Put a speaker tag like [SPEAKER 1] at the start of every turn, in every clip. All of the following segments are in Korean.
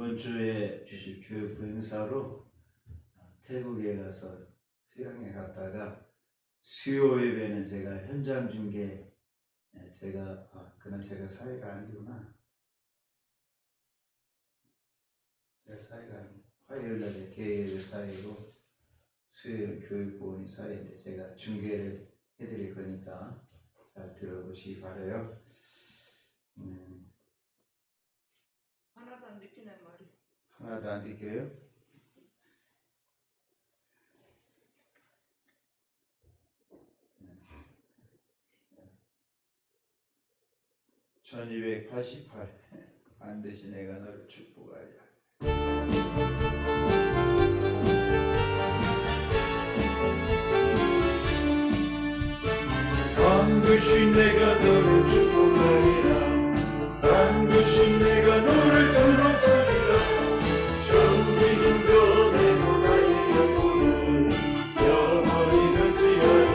[SPEAKER 1] 이번 주에 교육부 행사로 태국에 가서 수양에 갔다가 수요 예배는 제가 현장 중계, 그날 제가 사회가 아니구나. 제가 사회가 아니고 화요일 날에 개회의 사회고 수요일 교육부원이 사회인데 제가 중계를 해드릴 거니까 잘 들어보시기 바라요.
[SPEAKER 2] 하나도 안 느끼네 말이.
[SPEAKER 1] 하나도 안 느껴요? 1288 반드시 내가 너를 축복하리라. 반드시 내가 너를 축복하리라. 반드시 내가 너를 들었으리라. 전기는 변해도 나의 약속을 영원히 변치 않으리.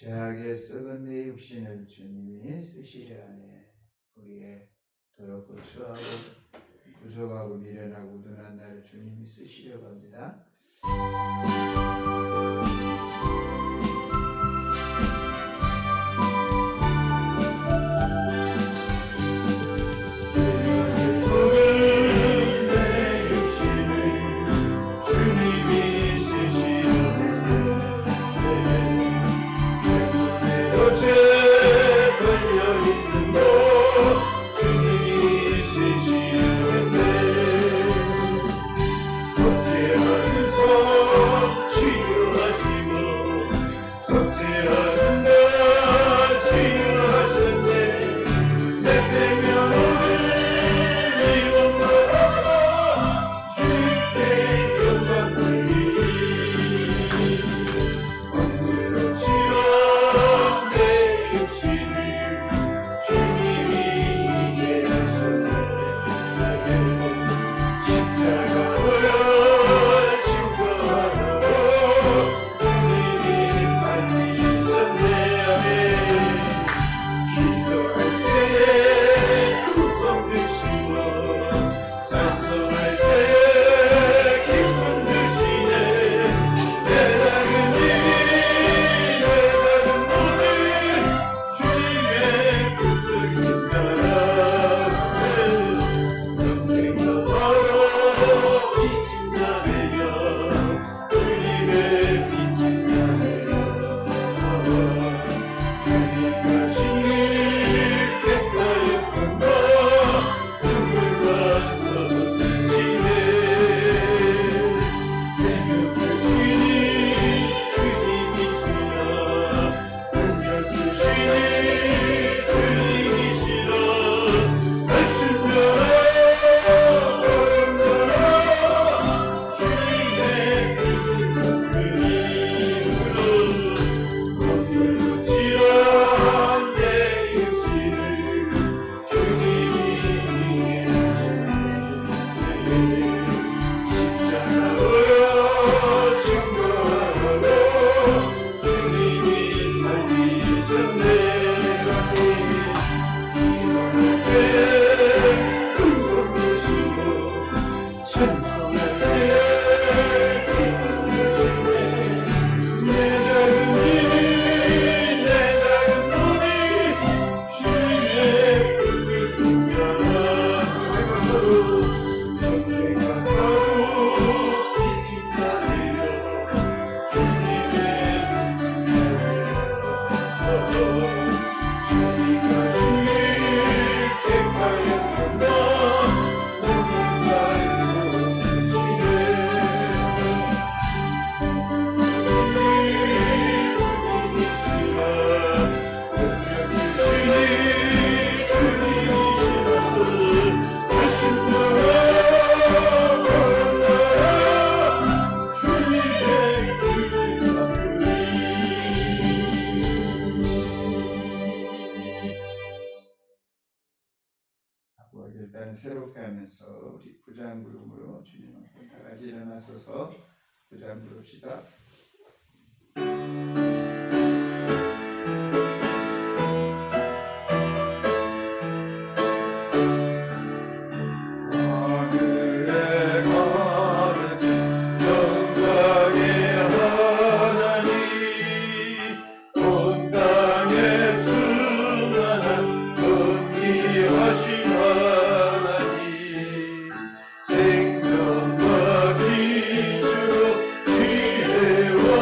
[SPEAKER 1] 죄악에 썩은 내 육신을 주님이 쓰시려 하네. 우리의 더럽고 추하고 부족하고 미련하고 우둔한 나를 주님이 쓰시려고 합니다. 일단 새롭게 하면서 우리 부장 부름으로 주님 앞에 다 같이 일어나서서 부장 부릅시다.
[SPEAKER 3] 생명과 기주로 지혜와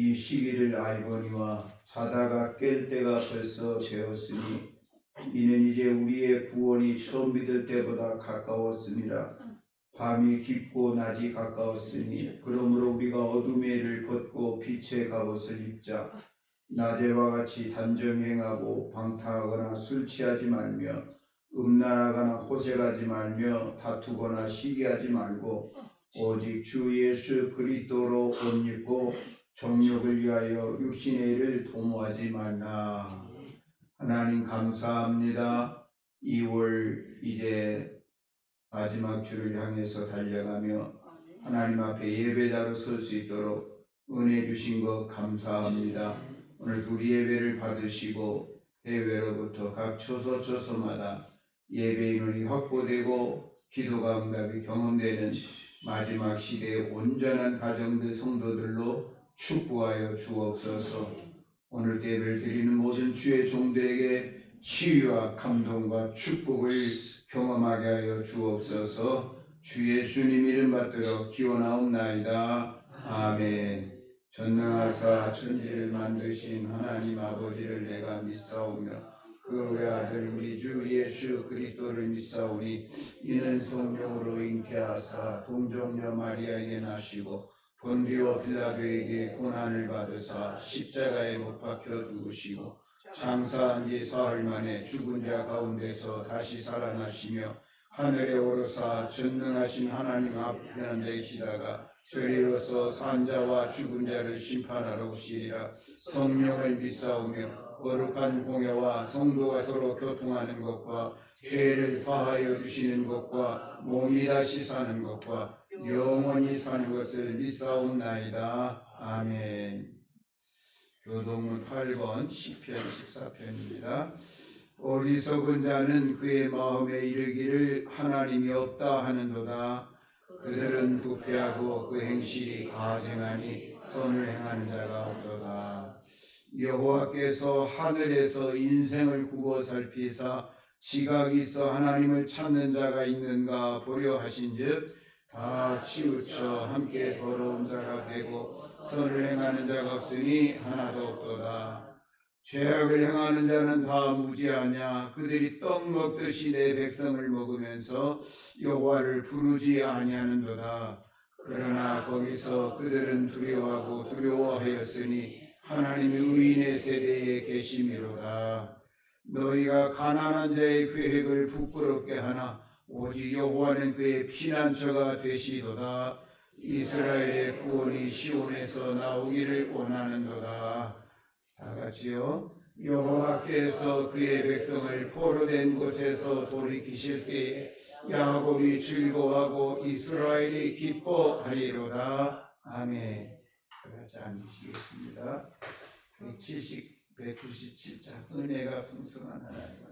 [SPEAKER 1] 이 시기를 알거니와 자다가 깰 때가 벌써 되었으니 이는 이제 우리의 구원이 처음 믿을 때보다 가까웠습니다. 밤이 깊고 낮이 가까웠으니 그러므로 우리가 어둠의 일을 벗고 빛의 갑옷을 입자. 낮에와 같이 단정행하고 방탕하거나 술 취하지 말며 음란하거나 호색하지 말며 다투거나 시기하지 말고 오직 주 예수 그리스도로 옷 입고 정욕을 위하여 육신의 일을 도모하지 말라. 하나님 감사합니다. 2월 이제 마지막 주를 향해서 달려가며 하나님 앞에 예배자로 설 수 있도록 은혜 주신 것 감사합니다. 오늘 우리 예배를 받으시고 해외로부터 각 처소처소마다 예배 인원이 확보되고 기도가 응답이 경험되는 마지막 시대의 온전한 가정들 성도들로 축복하여 주옵소서. 오늘 예배를 드리는 모든 주의 종들에게 치유와 감동과 축복을 경험하게 하여 주옵소서. 주 예수님 이름 받들어 기원하옵나이다. 아멘. 전능하사 천지를 만드신 하나님 아버지를 내가 믿사오며 그 외아들 우리 주 예수 그리스도를 믿사오니 이는 성령으로 잉태하사 동정녀 마리아에게 나시고 본디오 빌라도에게 고난을 받으사 십자가에 못 박혀 죽으시고 장사한 지 사흘 만에 죽은 자 가운데서 다시 살아나시며 하늘에 오르사 전능하신 하나님 앞에 앉으시다가 저리로서 산 자와 죽은 자를 심판하러 오시리라. 성령을 믿사오며 거룩한 공회와 성도가 서로 교통하는 것과 죄를 사하여 주시는 것과 몸이 다시 사는 것과 영원히 사는 것을 믿사옵나이다. 아멘. 교동문 8번 시편 14편입니다. 어리석은 자는 그의 마음에 이르기를 하나님이 없다 하는도다. 그들은 부패하고 그 행실이 가증하니 선을 행하는 자가 없도다. 여호와께서 하늘에서 인생을 굽어 살피사 지각이 있어 하나님을 찾는 자가 있는가 보려 하신즉 다 치우쳐 함께 더러운 자가 되고 선을 행하는 자가 없으니 하나도 없도다. 죄악을 행하는 자는 다 무지하냐. 그들이 떡 먹듯이 내 백성을 먹으면서 여호와를 부르지 아니하는도다. 그러나 거기서 그들은 두려워하고 두려워하였으니 하나님이 의인의 세대에 계심이로다. 너희가 가난한 자의 계획을 부끄럽게 하나 오직 여호와는 그의 피난처가 되시도다. 이스라엘의 구원이 시온에서 나오기를 원하는도다. 다 같이요. 여호와께서 그의 백성을 포로된 곳에서 돌이키실 때에 야곱이 즐거워하고 이스라엘이 기뻐하리로다. 아멘. 같이 앉으시겠습니다. 197장 은혜가 풍성한 하나님.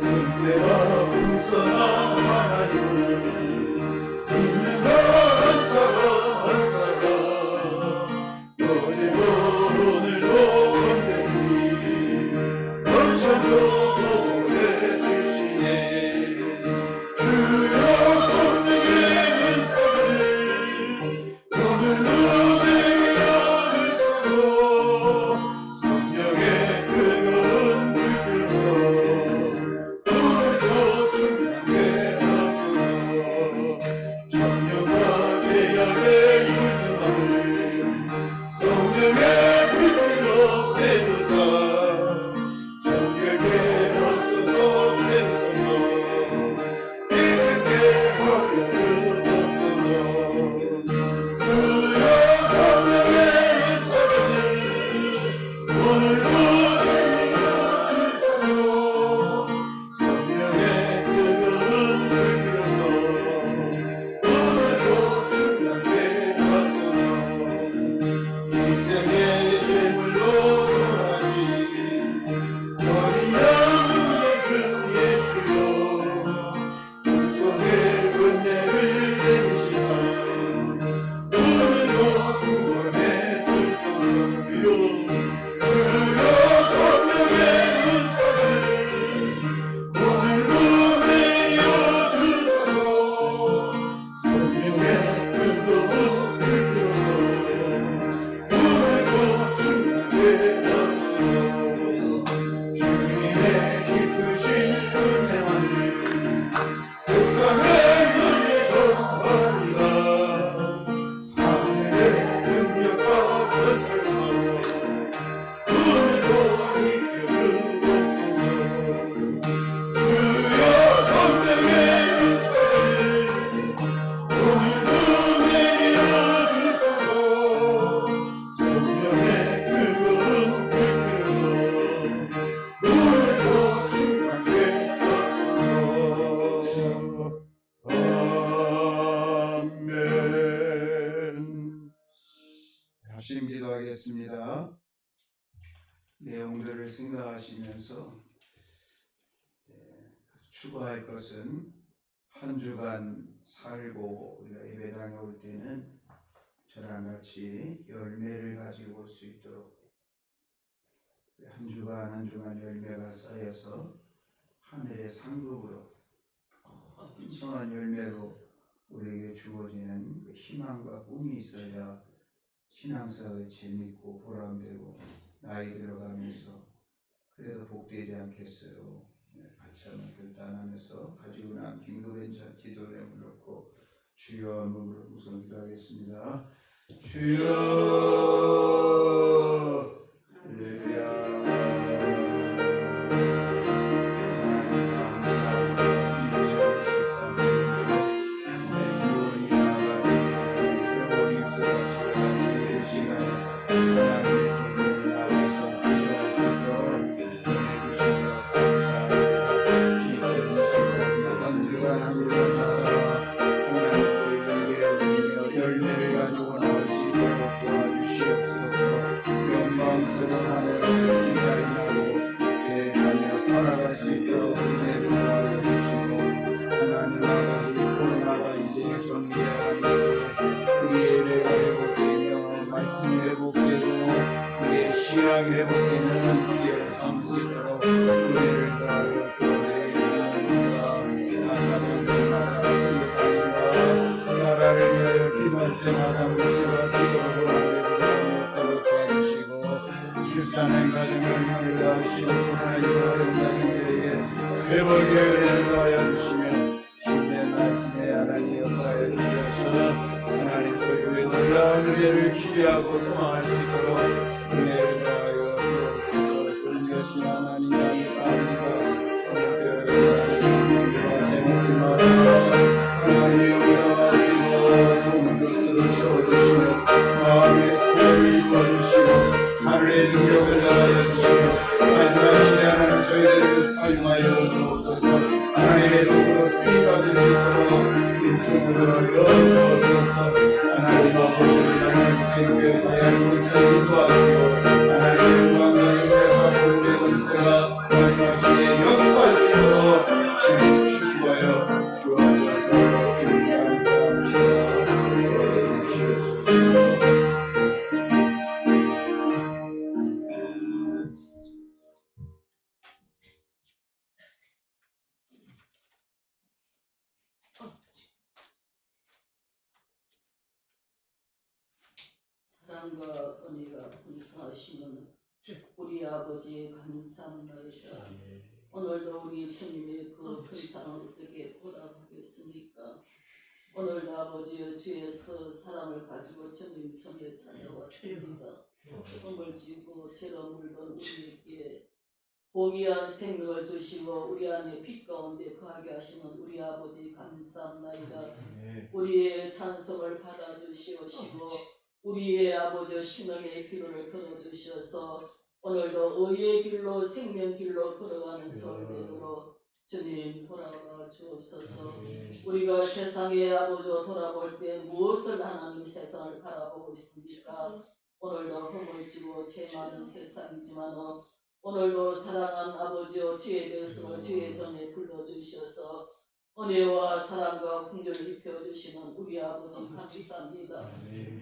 [SPEAKER 1] 은혜가 풍성한 하나님을 믿는 한 사람 한 사람 어제도 오늘도 건배니 얼천도 보내주시네. 주여 성령의 은사를 기도하겠습니다. 내용들을 생각하시면서 추구할 것은 한 주간 살고 우리가 예배당에 올 때는 저랑 같이 열매를 가지고 올 수 있도록 한 주간 한 주간 열매가 쌓여서 하늘의 상급으로 풍성한 열매로 우리에게 주어지는 그 희망과 꿈이 있어야 신앙생활이 재밌고 보람되고 나이 들어가면서 그래도 복되지 않겠어요. 같이 한번 결단하면서 가지고 난 긴급한 기도를 놓고 주여 한번 우선 기도하겠습니다. 주여 할렐루야. 열매를 가지고 나올 수 있도록 도와주시옵소서. 영광스러운 하늘을 기다리고 계획하며 살아갈 수 있도록 은혜를 도와주시고 하나님 아버지 코로나가 이제 전개하는데 우리의 예배가 회복되며 말씀이 회복되고 우리의 신앙이 회복되는 기회를 삼을 수 있도록 은혜를 더하여 주옵소서. 나라를 위하여 기도할 때마다 무시와 기도로 하나님을 거룩하시고 출산한 가정을 하시고 하나님을 어린다는 때에 회복의 은혜를 더하여 주시며 신의 말씀에 하나님 역사해 주셔서 하나님 소유의 놀라운 은혜를 기대하고 소망할 수 있도록 은혜를 더하여 주옵소서. 존귀하신 하나님 감사합니다. 하나님의 은혜와 좋은 것으로 채워주시며 마음의 소원을 이루어주시고 하늘의 능력을 더하여 주시며 마지막시에 하나님 저희들을 사용하여 주옵소서. 하나님의 도구로 쓰임받을 수 있도록 육중으로 열어주옵소서. 하나님 아버지를 향한 생명의 하얀 것을 인도하시고 하나님의 영광과 영예와 본의 권세가 마지막시에 역사할 수 있도록 주님 축복하여 주옵소서.
[SPEAKER 3] 사랑과 은혜가 분사하시는 우리 아버지 감사합니다. 오늘도 우리 주님의 그 큰 사랑을 어떻게 보답하겠습니까? 오늘도 아버지여 주에서 사랑을 가지고 주님 전에 찾아왔습니다. 흠을 지고 죄로 물던 우리에게 보기한 생명을 주시고 우리 안에 빛 가운데 거하게 하시는 우리 아버지 감사합니다. 우리의 찬송을 받아주시옵시고 우리의 아버지 신앙의 기도를 들어주셔서 오늘도 의의 길로 생명 길로 걸어가는 소리대로 주님 돌아와 주옵소서. 우리가 세상에 아버지 돌아볼 때 무엇을 하나님 세상을 바라보고 있습니까? 오늘도 흠을 지고 죄 많은 세상이지만 오늘도 사랑한 아버지여 주의 백성을 주의 전에 불러주셔서 은혜와 사랑과 긍휼을 입혀주시는 우리 아버지 감사합니다.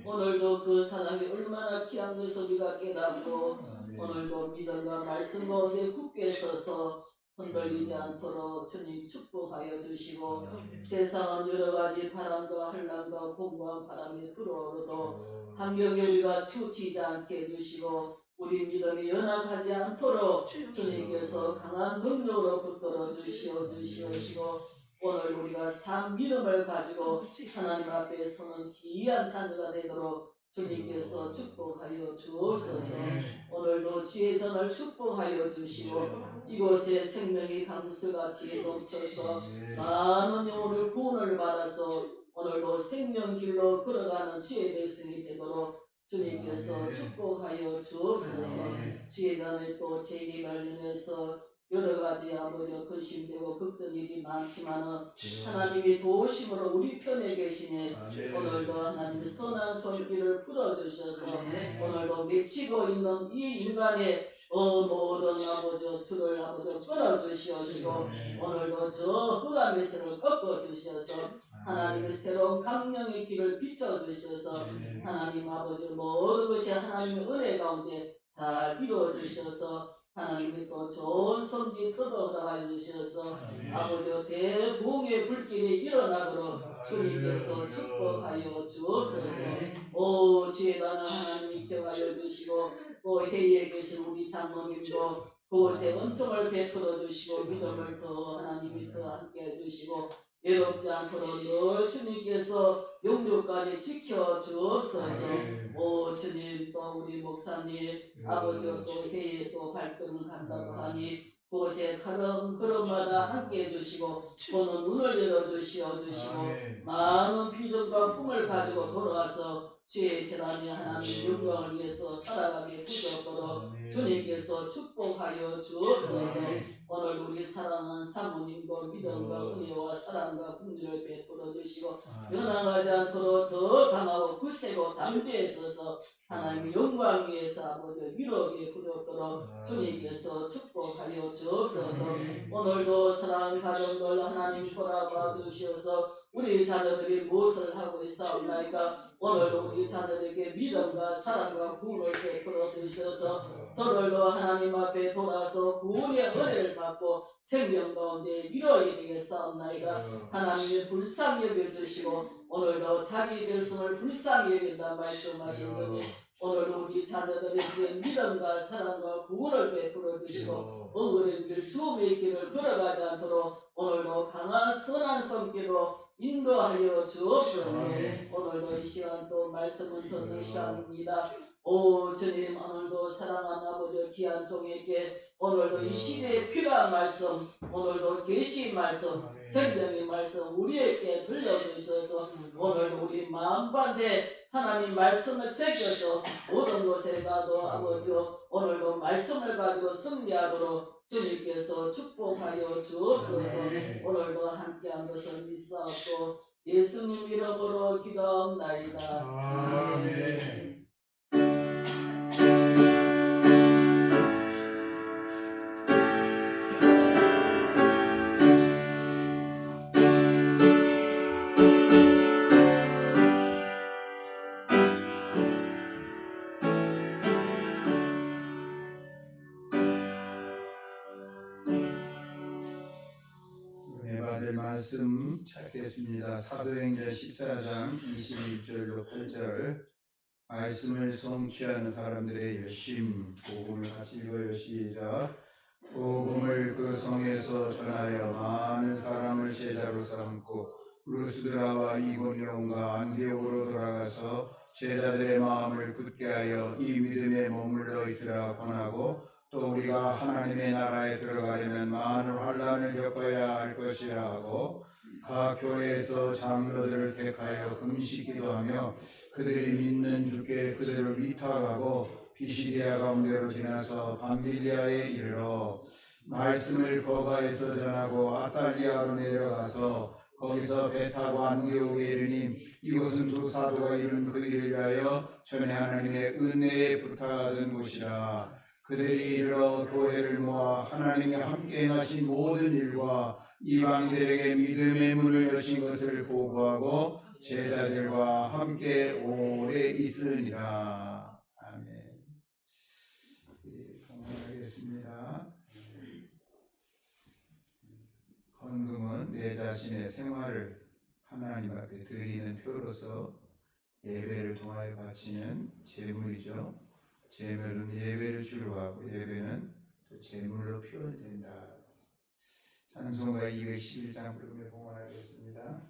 [SPEAKER 3] 오늘도 그 사랑이 얼마나 귀한 것을 우리가 깨닫고 오늘도 믿음과 말씀 가운데 굳게 서서 흔들리지 않도록 주님 축복하여 주시고 세상은 여러 가지 바람과 한란과 공고한 바람에 불어오르도 환경에 우리가 치우치지 않게 해주시고 우리 믿음이 연약하지 않도록 주님께서 강한 능력으로 붙들어 주시옵시고 오늘 우리가 산 믿음을 가지고 하나님 앞에 서는 귀한 자녀가 되도록 주님께서 축복하여 주옵소서. 오늘도 주의 전을 축복하여 주시고 이곳에 생명이 강수같이 넘쳐서 많은 영혼을 구원을 받아서 오늘도 생명길로 걸어가는 주의 백성이 되도록 주님께서 축복하여 주옵소서. 주의 단에 또 재개발 인해서 여러 가지 아버지 근심되고 걱정일이 많지만은 하나님이 도우심으로 우리 편에 계시니 오늘도 하나님의 선한 손길을 풀어주셔서 오늘도 맺히고 있는 이 인간의 모든 아버지 줄을 아버지 끊어주시옵시고 오늘도 저 흑암의 세를 꺾어주셔서 하나님의 새로운 강령의 길을 비춰주셔서 하나님 아버지 모든 것이 하나님의 은혜 가운데 잘 이루어주셔서 하나님이 또 좋은 성지 터득하여 주셔서 아버지 대부흥의 불길이 일어나도록 주님께서 축복하여 주옵소서. 오 지혜다는 하나님이 기억하여 주시고 또 해외에 계신 우리 장로님도 그곳에 은총을 베풀어 주시고 믿음을 더 하나님이 더 함께 해주시고 외롭지 않도록 늘 주님께서 영육까지 지켜 주옵소서. 오 주님 또 우리 목사님 아버지 또 해외에 또 발걸음 간다고 하니 그곳에 걸음마다 함께 해주시고 보는 눈을 열어주시고 많은 비전과 꿈을 가지고 돌아와서 주의 재단이 하나님 영광을 위해서 살아가게 되도록 주님께서 축복하여 주옵소서. 오늘 우리 사랑하는 사모님도 믿음과 은혜와 사랑과 긍휼을 베풀어 주시고 연항하지 않도록 더 강하고 굳세고 담대에 서서 하나님의 영광 위에서 아버지 위로하게 부르도록 주님께서 축복하여 주옵소서. 오늘도 사랑하는 가정들 하나님 돌아봐 주시어서 우리 자녀들이 무엇을 하고 있사옵나이까 오늘도 우리 자녀에게 믿음과 사랑과 구원을 베풀어 주셔서 저들도 하나님 앞에 돌아서 구원의 은혜를 받고 생명 가운데 이루어야 되겠사옵나이다. 하나님의 불쌍히 여겨주시고 오늘도 자기 백성을 불쌍히 여긴다 말씀하신 주님 오늘도 우리 자녀들에게 믿음과 사랑과 구원을 베풀어 주시고 어그린 길 죽음의 길을 걸어가지 않도록 오늘도 강한 선한 손길로 인도하여 주옵소서. 오늘도 이 시간 또 말씀을 듣는 시간입니다. 오 주님 오늘도 사랑하는 아버지 귀한 종에게 오늘도 이 시대에 필요한 말씀 오늘도 계시 말씀 생명의 말씀 우리에게 들려주셔서 오늘도 우리 마음반대 하나님 말씀을 새겨서 모든 곳에 가도 아버지 오늘도 말씀을 가지고 승리하도록 주님께서 축복하여 주옵소서. 오늘도 함께한 것을 믿사옵고 예수님 이름으로 기도합나이다. 아멘.
[SPEAKER 1] 말씀 찾겠습니다. 사도행전 14장 21절로 8절 말씀을 성취하는 사람들의 열심 복음을 같이 읽어요. 시작. 복음을 그 성에서 전하여 많은 사람을 제자로 삼고 루스드라와 이고니온과 안디옥으로 돌아가서 제자들의 마음을 굳게 하여 이 믿음에 머물러 있으라 권하고 또 우리가 하나님의 나라에 들어가려면 많은 환난을 겪어야 할 것이라 하고 각 교회에서 장로들을 택하여 금식 기도하며 그들이 믿는 주께 그들을 위탁하고 비시디아 가운데로 지나서 밤밀리아에 이르러 말씀을 버가에서 전하고 아탈리아로 내려가서 거기서 배 타고 안디옥에 이르니 이곳은 두 사도가 이룬 그 일을 위하여 전에 하나님의 은혜에 부탁하던 곳이라. 그들이 이르러 교회를 모아 하나님이 함께 행하신 모든 일과 이방인들에게 믿음의 문을 여신 것을 보고하고 제자들과 함께 오래 있으니라. 아멘. 봉헌하겠습니다. 헌금은 내 자신의 생활을 하나님 앞에 드리는 표로서 예배를 통하여 바치는 제물이죠. 제물은 예배를 주로 하고 예배는 또 제물로 표현된다. 찬송가 211장 부르며 봉헌하겠습니다.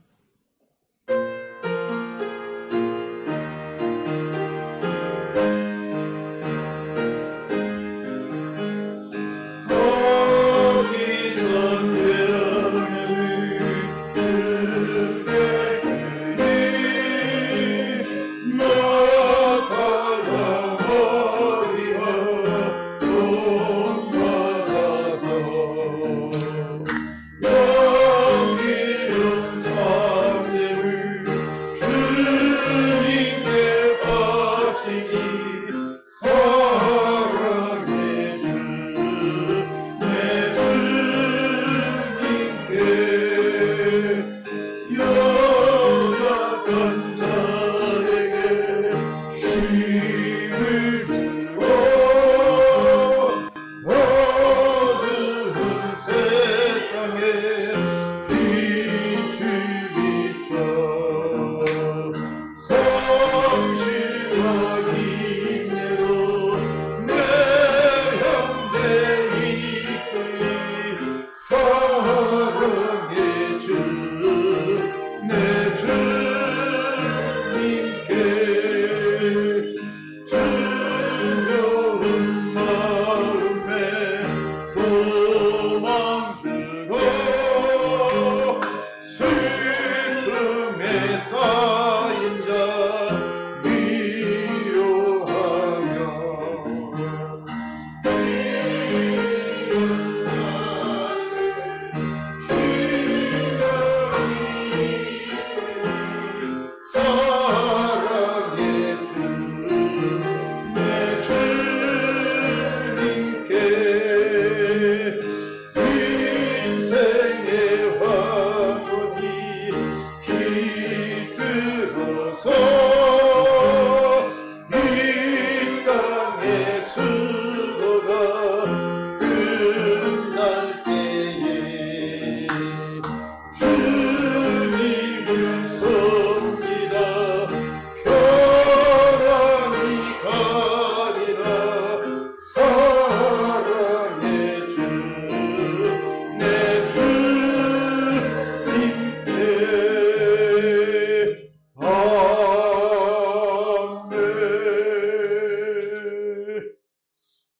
[SPEAKER 1] 아멘.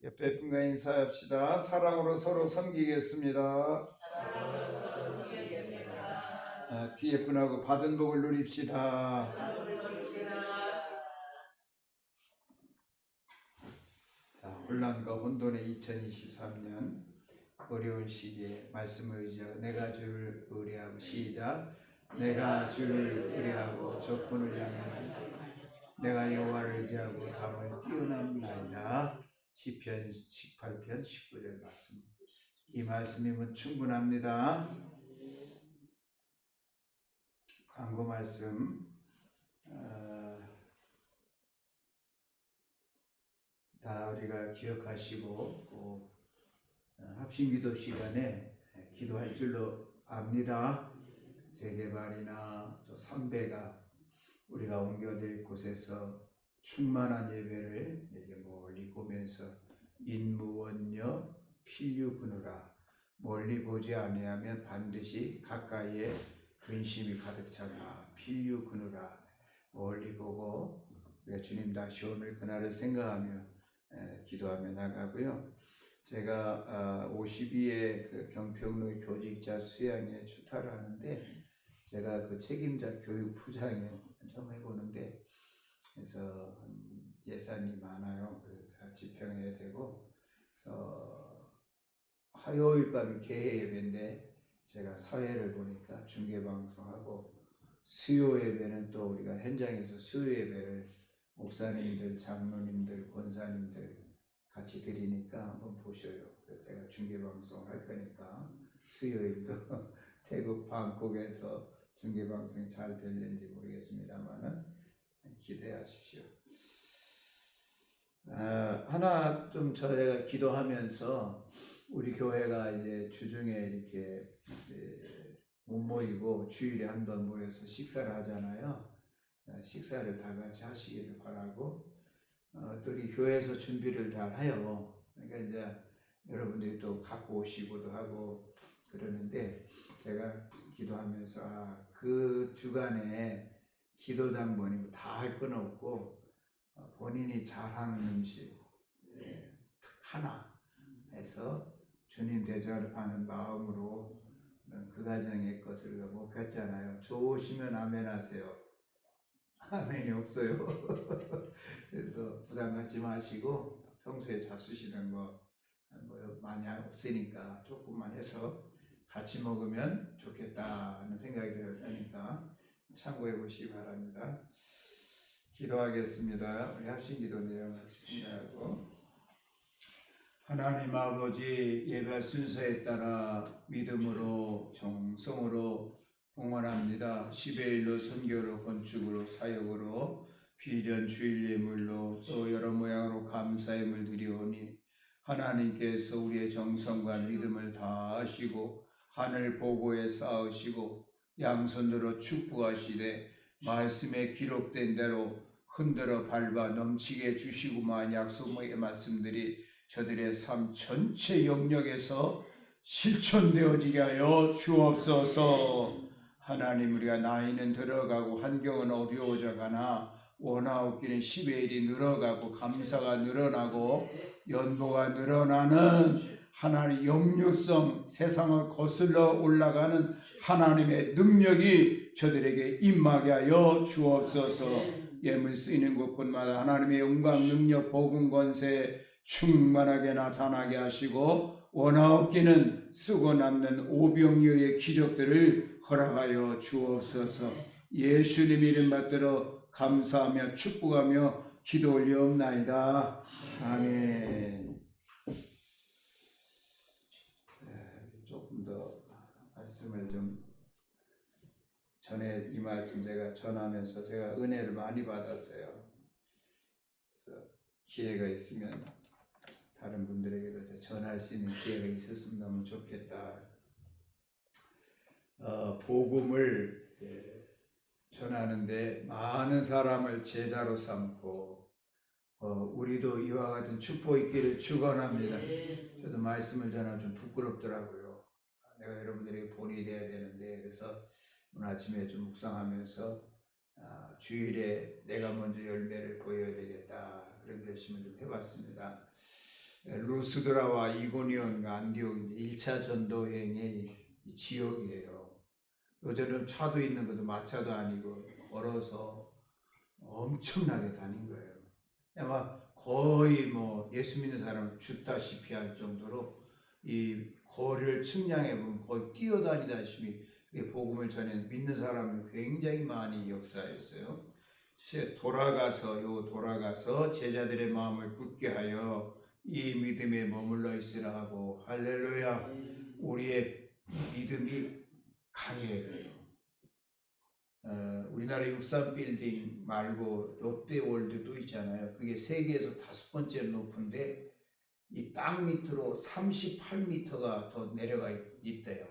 [SPEAKER 1] 옆에 분과 인사합시다. 사랑으로 서로 섬기겠습니다. 뒤에 분하고 받은 복을 누립시다. 자, 혼란과 혼돈의 2023년 어려운 시기에 말씀을 의지하고 내가 주를 의뢰하고 시작. 내가 주를 의뢰하고 적군을 향하여 내가 여호와를 의지하고 담을 뛰어남나이다. 시편 18편 19절 말씀. 이 말씀이면 충분합니다. 광고 말씀 다 우리가 기억하시고 합심기도 시간에 기도할 줄로 압니다. 재개발이나 또 삼배가 우리가 옮겨질 곳에서 충만한 예배를 이렇게 멀리 보면서 인무원녀 필류그누라 멀리 보지 아니하면 반드시 가까이에 근심이 가득 차다. 필류그누라 멀리 보고 우리가 주님 다시 오늘 그날을 생각하며 기도하며 나가고요. 제가 52회 그 경평로 교직자 수양에 추타를 하는데 제가 그 책임자 교육부장에 좀 해보는데 그래서 예산이 많아요. 그래서 다 집행해야 되고 그래서 화요일 밤이 개회 예배인데 제가 사회를 보니까 중계방송하고 수요 예배는 또 우리가 현장에서 수요 예배를 목사님들, 장로님들, 권사님들 같이 드리니까 한번 보셔요. 그래서 제가 중계방송 할 거니까 수요일도 태국 방콕에서 중계방송이 잘 될는지 모르겠습니다만은 기대하십시오. 하나 좀 제가 기도하면서 우리 교회가 이제 주중에 이렇게 못 모이고 주일에 한 번 모여서 식사를 하잖아요. 식사를 다 같이 하시기를 바라고 또 우리 교회에서 준비를 다 해요. 그러니까 이제 여러분들이 또 갖고 오시고도 하고 그러는데 제가 기도하면서 그 주간에 기도당 모임 다 할 건 없고 본인이 잘하는 음식 하나 해서 주님 대접하는 마음으로 그 가정의 것을 못 갖잖아요. 좋으시면 아멘 하세요. 아멘이 없어요. 그래서 부담 갖지 마시고 평소에 잡수시는 거 많이 없으니까 조금만 해서 같이 먹으면 좋겠다 하는 생각이 들어서 하니까 참고해 보시기 바랍니다. 기도하겠습니다. 우리 합심기도 내용 생각하고 하나님 아버지 예배 순서에 따라 믿음으로 정성으로 봉헌합니다. 10의1로 선교로 건축으로 사역으로 비전 주일 예물로 또 여러 모양으로 감사의 예물 드리오니 하나님께서 우리의 정성과 믿음을 다하시고 하늘 보고에 쌓으시고 양손으로 축복하시되 말씀에 기록된 대로 흔들어 밟아 넘치게 주시고만 약속의 말씀들이 저들의 삶 전체 영역에서 실천되어지게 하여 주옵소서. 하나님 우리가 나이는 들어가고 환경은 어려워져 가나 원하옵기는 10의 1이 늘어가고 감사가 늘어나고 연보가 늘어나는 하나님의 영육성 세상을 거슬러 올라가는 하나님의 능력이 저들에게 임하게 하여 주옵소서. 예물 쓰이는 곳곳마다 하나님의 영광 능력 복음 권세 충만하게 나타나게 하시고 원하옵기는 쓰고 남는 오병이어의 기적들을 허락하여 주옵소서. 예수님 이름 받들어 감사하며 축복하며 기도 올리옵나이다. 아멘. 조금 더 말씀을 좀 전에 이 말씀 제가 전하면서 제가 은혜를 많이 받았어요. 그래서 기회가 있으면 다른 분들에게도 전할 수 있는 기회가 있었으면 너무 좋겠다. 복음을 전하는데 많은 사람을 제자로 삼고 우리도 이와 같은 축복 있기를 축원합니다. 저도 말씀을 전하면 좀 부끄럽더라고요. 내가 여러분들에게 본이 돼야 되는데 그래서 오늘 아침에 좀 묵상하면서 주일에 내가 먼저 열매를 보여야 되겠다 그런 결심을 좀 해봤습니다. 루스드라와 이고니온과 안디옥 1차 전도행의 지역이에요. 요즘은 차도 있는 것도 마차도 아니고 걸어서 엄청나게 다닌 거예요. 아마 거의 뭐 예수 믿는 사람을 죽다시피 할 정도로 이 거리를 측량해 보면 거의 뛰어다니다시피 복음을 전해 믿는 사람을 굉장히 많이 역사했어요. 돌아가서 제자들의 마음을 굳게 하여 이 믿음에 머물러 있으라 하고 할렐루야. 우리의 믿음이 강해야 돼요. 우리나라 63빌딩 말고 롯데월드도 있잖아요. 그게 세계에서 5번째로 높은데 이 땅 밑으로 38m가 더 내려가 있대요.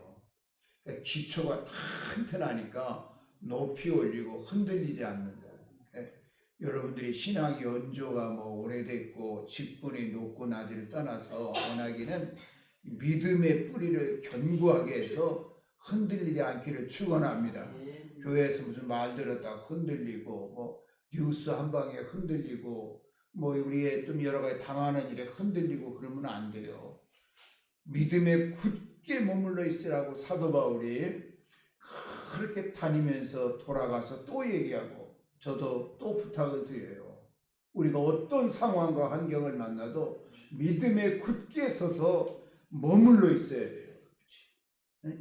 [SPEAKER 1] 그러니까 기초가 튼튼하니까 높이 올리고 흔들리지 않는다. 그러니까 여러분들이 신앙 연조가 뭐 오래됐고 직분이 높고 낮이를 떠나서 원하기는 믿음의 뿌리를 견고하게 해서 흔들리지 않기를 축원합니다. 교회에서 무슨 말 들었다가 흔들리고 뭐 뉴스 한 방에 흔들리고 뭐 우리의 좀 여러 가지 당하는 일에 흔들리고 그러면 안 돼요. 믿음에 굳게 머물러 있으라고 사도 바울이 그렇게 다니면서 돌아가서 또 얘기하고 저도 또 부탁을 드려요. 우리가 어떤 상황과 환경을 만나도 믿음에 굳게 서서 머물러 있어야 돼요.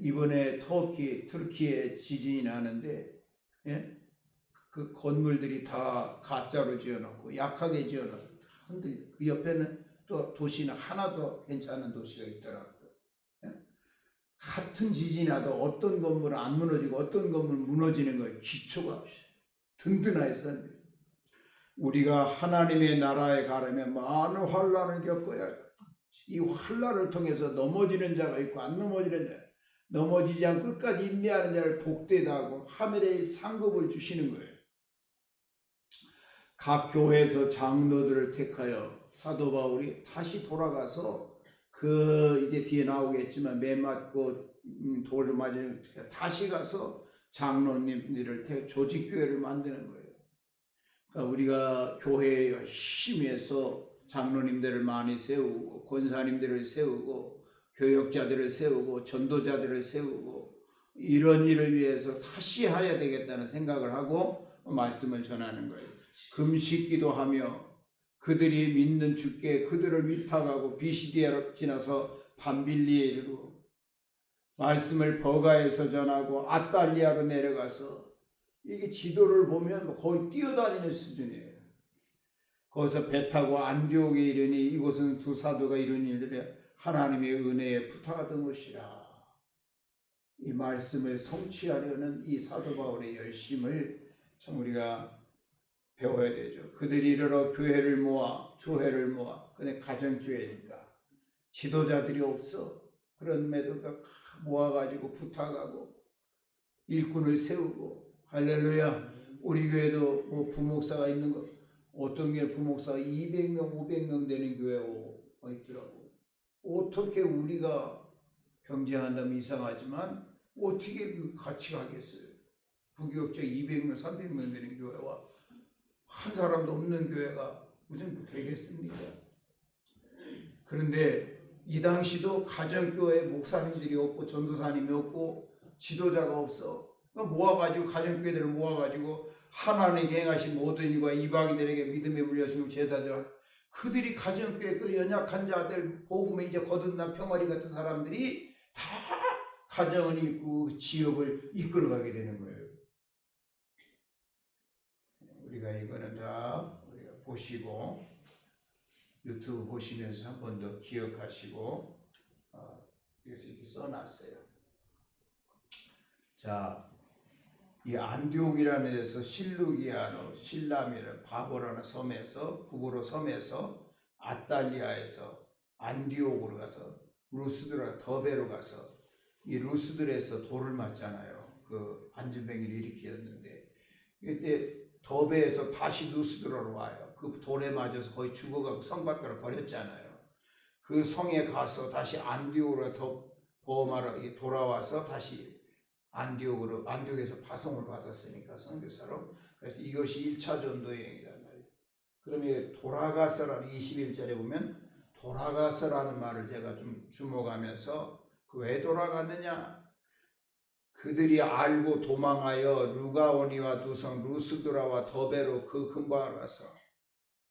[SPEAKER 1] 이번에 터키에 지진이 나는데 그 건물들이 다 가짜로 지어놓고 약하게 지어놓고 흔들려. 그 옆에는 또 도시는 하나도 괜찮은 도시가 있더라고요. 같은 지진이 나도 어떤 건물은 안 무너지고 어떤 건물은 무너지는 거예요. 기초가 든든해서. 우리가 하나님의 나라에 가려면 많은 환난을 겪어야 해요. 이 환난을 통해서 넘어지는 자가 있고 안 넘어지는 자, 넘어지지 않고 끝까지 인내하는 자를 복되다 하고 하늘의 상급을 주시는 거예요. 각 교회에서 장로들을 택하여 사도 바울이 다시 돌아가서 이제 뒤에 나오겠지만 매 맞고 돌을 맞으면 다시 가서 장로님들을 조직교회를 만드는 거예요. 그러니까 우리가 교회에 열심히 해서 장로님들을 많이 세우고 권사님들을 세우고 교역자들을 세우고 전도자들을 세우고 이런 일을 위해서 다시 해야 되겠다는 생각을 하고 말씀을 전하는 거예요. 금식기도 하며 그들이 믿는 주께 그들을 위탁하고 비시디아로 지나서 밤빌리에 이르고 말씀을 버가에서 전하고 아달리아로 내려가서 이게 지도를 보면 거의 뛰어다니는 수준이에요. 거기서 배 타고 안디옥에 이르니 이곳은 두 사도가 이룬 일들에 하나님의 은혜에 부탁하던 것이라. 이 말씀을 성취하려는 이 사도 바울의 열심을 참 우리가 배워야 되죠. 그들이 이르러 교회를 모아. 근데 가정교회니까 지도자들이 없어. 그런데도 모아가지고 부탁하고 일꾼을 세우고 할렐루야. 우리 교회도 뭐 부목사가 있는 거 어떤 게 부목사가 200명 500명 되는 교회가 있더라고. 어떻게 우리가 경쟁한다면 이상하지만 어떻게 같이 가겠어요. 부교역자 200명 300명 되는 교회와 한 사람도 없는 교회가 무슨 되겠습니까? 그런데 이 당시도 가정교회 목사님들이 없고 전도사님이 없고 지도자가 없어. 모아가지고 가정교회들을 모아가지고 하나님께 행하신 모든 일과 이방인들에게 믿음의 물려심을 제자들 그들이 가정교회 그 연약한 자들 복음에 이제 거듭난 평화리 같은 사람들이 다 가정을 이끌고 지역을 이끌어가게 되는 거예요. 우리가 이거는 다 우리가 보시고 유튜브 보시면서 한 번 더 기억하시고 그래서 이렇게 써놨어요. 자, 이 안디옥이라는 데서 실루기아로 실람이라는 바보라는 섬에서 구보로 섬에서 아달리아에서 안디옥으로 가서 루스드라 더베로 가서 이 루스드에서 돌을 맞잖아요. 그 안전뱅이를 일으켰는데 그때 더베에서 다시 루스드라로 와요. 그 돌에 맞아서 거의 죽어가고 성 밖으로 버렸잖아요. 그 성에 가서 다시 안디옥으로 더 보험하러 돌아와서 다시
[SPEAKER 4] 안디옥에서 파송을 받았으니까 선교사로. 그래서 이것이 1차 전도 여행이란 말이에요. 그러면 돌아가서라는 21절에 보면 돌아가서라는 말을 제가 좀 주목하면서 그 왜 돌아갔느냐? 그들이 알고 도망하여 루가오니와 두성 루스드라와 더베로 그 근방을 가서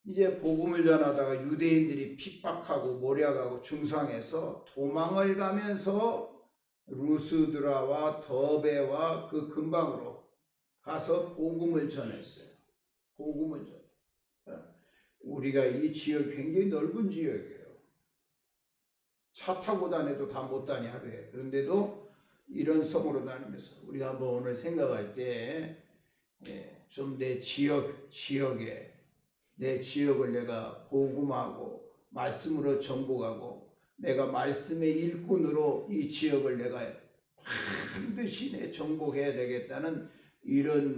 [SPEAKER 4] 이제 복음을 전하다가 유대인들이 핍박하고 모략하고 중상해서 도망을 가면서 루스드라와 더베와 그 근방으로 가서 복음을 전했어요. 복음을 전. 우리가 이 지역 굉장히 넓은 지역이에요. 차 타고 다녀도 다 못 다니 하루에. 그런데도 이런 성으로 다니면서 우리가 한번 오늘 생각할 때 좀 내 지역에 내 지역을 내가 복음하고 말씀으로 정복하고 내가 말씀의 일꾼으로 이 지역을 내가 반드시 내 정복해야 되겠다는 이런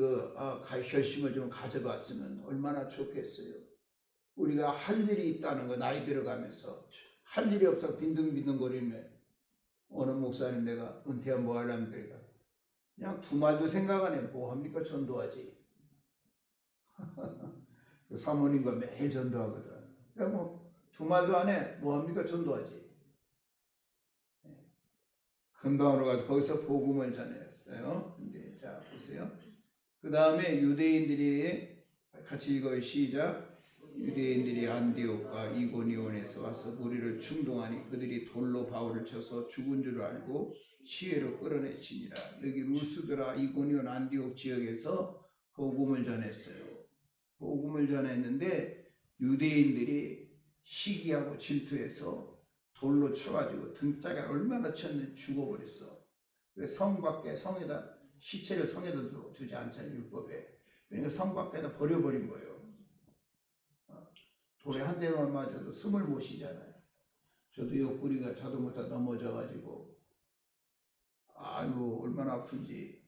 [SPEAKER 4] 결심을 좀 가져봤으면 얼마나 좋겠어요. 우리가 할 일이 있다는 거 나이 들어가면서 할 일이 없어 빈둥빈둥거리면 어느 목사님 내가 은퇴하면 뭐 하려면 그러니까 그냥 두 말도 생각 안 해. 뭐 합니까? 전도하지. 그 사모님과 매일 전도하거든. 그러니까 뭐 두 말도 안 해. 뭐 합니까? 전도하지. 근방으로 가서 거기서 복음을 전했어요. 근데 자 보세요. 그 다음에 유대인들이 같이 읽어요. 시작. 유대인들이 안디옥과 이고니온에서 와서 무리를 충동하니 그들이 돌로 바울을 쳐서 죽은 줄 알고 시외로 끌어내치니라. 여기 루스드라 이고니온 안디옥 지역에서 복음을 전했어요. 복음을 전했는데 유대인들이 시기하고 질투해서 돌로 쳐가지고 등짝에 얼마나 쳤는지 죽어버렸어. 그래서 성 밖에 성에다 시체를 성에다 두지 않잖아요. 율법에. 그러니까 성 밖에다 버려버린 거예요. 돌에 한 대만 맞아도 숨을 못 쉬잖아요. 저도 옆구리가 자동부터 넘어져가지고 아이고 얼마나 아픈지.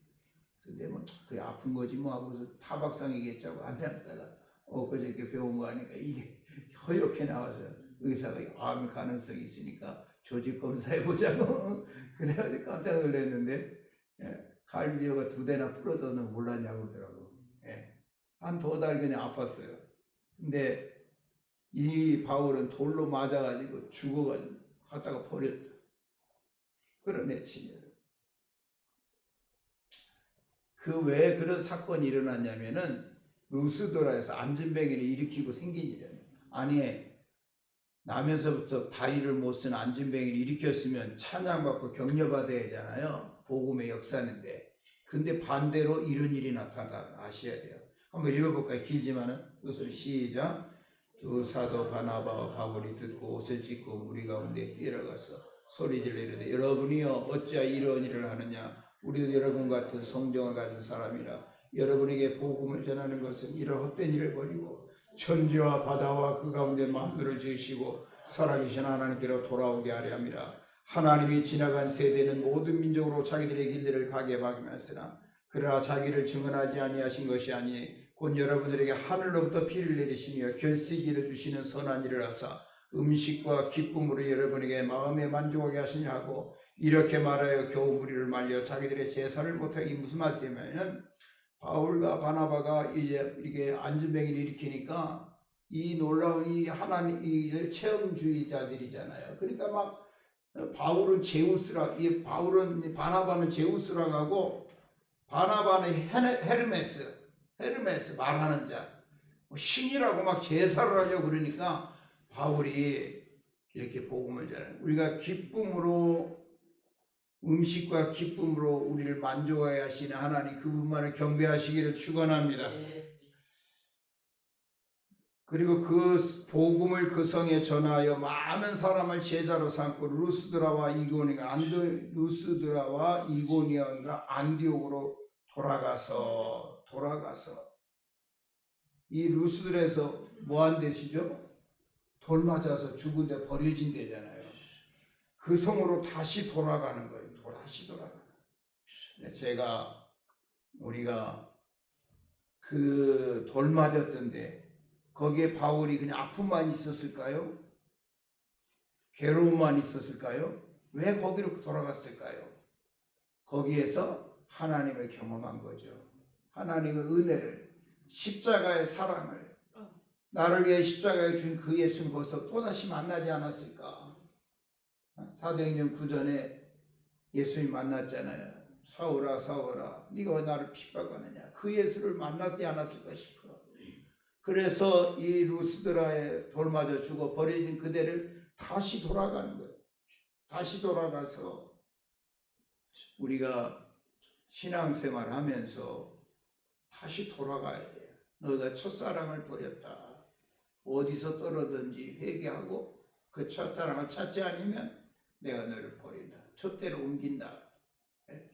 [SPEAKER 4] 근데 뭐 그게 아픈 거지 뭐 하고서 타박상이겠지 하고 안 되다가 엊그저께 배운 거 아니까 이게 허옇게 나와서 의사가 암 가능성이 있으니까 조직 검사해보자고 그래가지고 깜짝 놀랐는데 갈비뼈가 2대나 부러졌는 몰랐냐고 그러더라고. 한 2달 그냥 아팠어요. 근데 이 바울은 돌로 맞아가지고 죽어가지고 갖다가 버렸다. 끌어내치냐. 그 왜 그런 사건이 일어났냐면은 루스드라에서 안진뱅이를 일으키고 생긴 일이에요. 아니 나면서부터 다리를 못 쓴 안진뱅이를 일으켰으면 찬양받고 격려받아야 하잖아요. 복음의 역사인데. 근데 반대로 이런 일이 나타나 아셔야 돼요. 한번 읽어볼까요? 길지만은 그것을 시작. 두 사도 바나바와 바울이 듣고 옷을 찢고 무리 가운데 뛰어가서 소리질러 이르되 여러분이여 어찌하여 이런 일을 하느냐. 우리도 여러분 같은 성정을 가진 사람이라 여러분에게 복음을 전하는 것은 이런 헛된 일을 버리고 천지와 바다와 그 가운데 만물을 지으시고 살아계신 하나님께로 돌아오게 하려 함이라. 하나님이 지나간 세대는 모든 민족으로 자기들의 길들을 가게 막으셨으나 그러나 자기를 증언하지 아니하신 것이 아니니 곧 여러분들에게 하늘로부터 비를 내리시며 결식기를 주시는 선한 일을 하사 음식과 기쁨으로 여러분에게 마음에 만족하게 하시냐 하고 이렇게 말하여 겨우 무리를 말려 자기들의 제사를 못하게. 무슨 말씀이냐면 바울과 바나바가 이제 이렇게 안진뱅이를 일으키니까 이 놀라운 이 하나님 이 체험주의자들이잖아요. 그러니까 막 바울은 제우스라 이 바울은 바나바는 제우스라고 하고 바나바는 헤르메스 말하는 자 신이라고 막 제사를 하려고 그러니까 바울이 이렇게 복음을 전하는 우리가 기쁨으로 음식과 기쁨으로 우리를 만족하게 하시는 하나님 그분만을 경배하시기를 축원합니다. 그리고 그 복음을 그 성에 전하여 많은 사람을 제자로 삼고 루스드라와 이고니온과 안디옥으로 돌아가서 이 루스드라에서 뭐한 데시죠? 돌 맞아서 죽은 데 버려진 데잖아요. 그 성으로 다시 돌아가는 거예요. 다시 돌아가는 거예요. 우리가 그 돌 맞았던데 거기에 바울이 그냥 아픔만 있었을까요? 괴로움만 있었을까요? 왜 거기로 돌아갔을까요? 거기에서 하나님을 경험한 거죠. 하나님의 은혜를, 십자가의 사랑을, 나를 위해 십자가에 준 그 예수님 벌써 또다시 만나지 않았을까? 사도행전 9전에 예수님 만났잖아요. 사울아 사울아 네가 왜 나를 핍박하느냐. 그 예수를 만나지 않았을까 싶어. 그래서 이 루스드라에 돌맞아 죽어 버려진 그대를 다시 돌아가는 거예요. 다시 돌아가서 우리가 신앙생활 하면서 다시 돌아가야 돼요. 너가 첫사랑을 버렸다. 어디서 떨어든지 회개하고 그 첫사랑을 찾지 않으면 내가 너를 버린다. 촛대로 옮긴다. 네?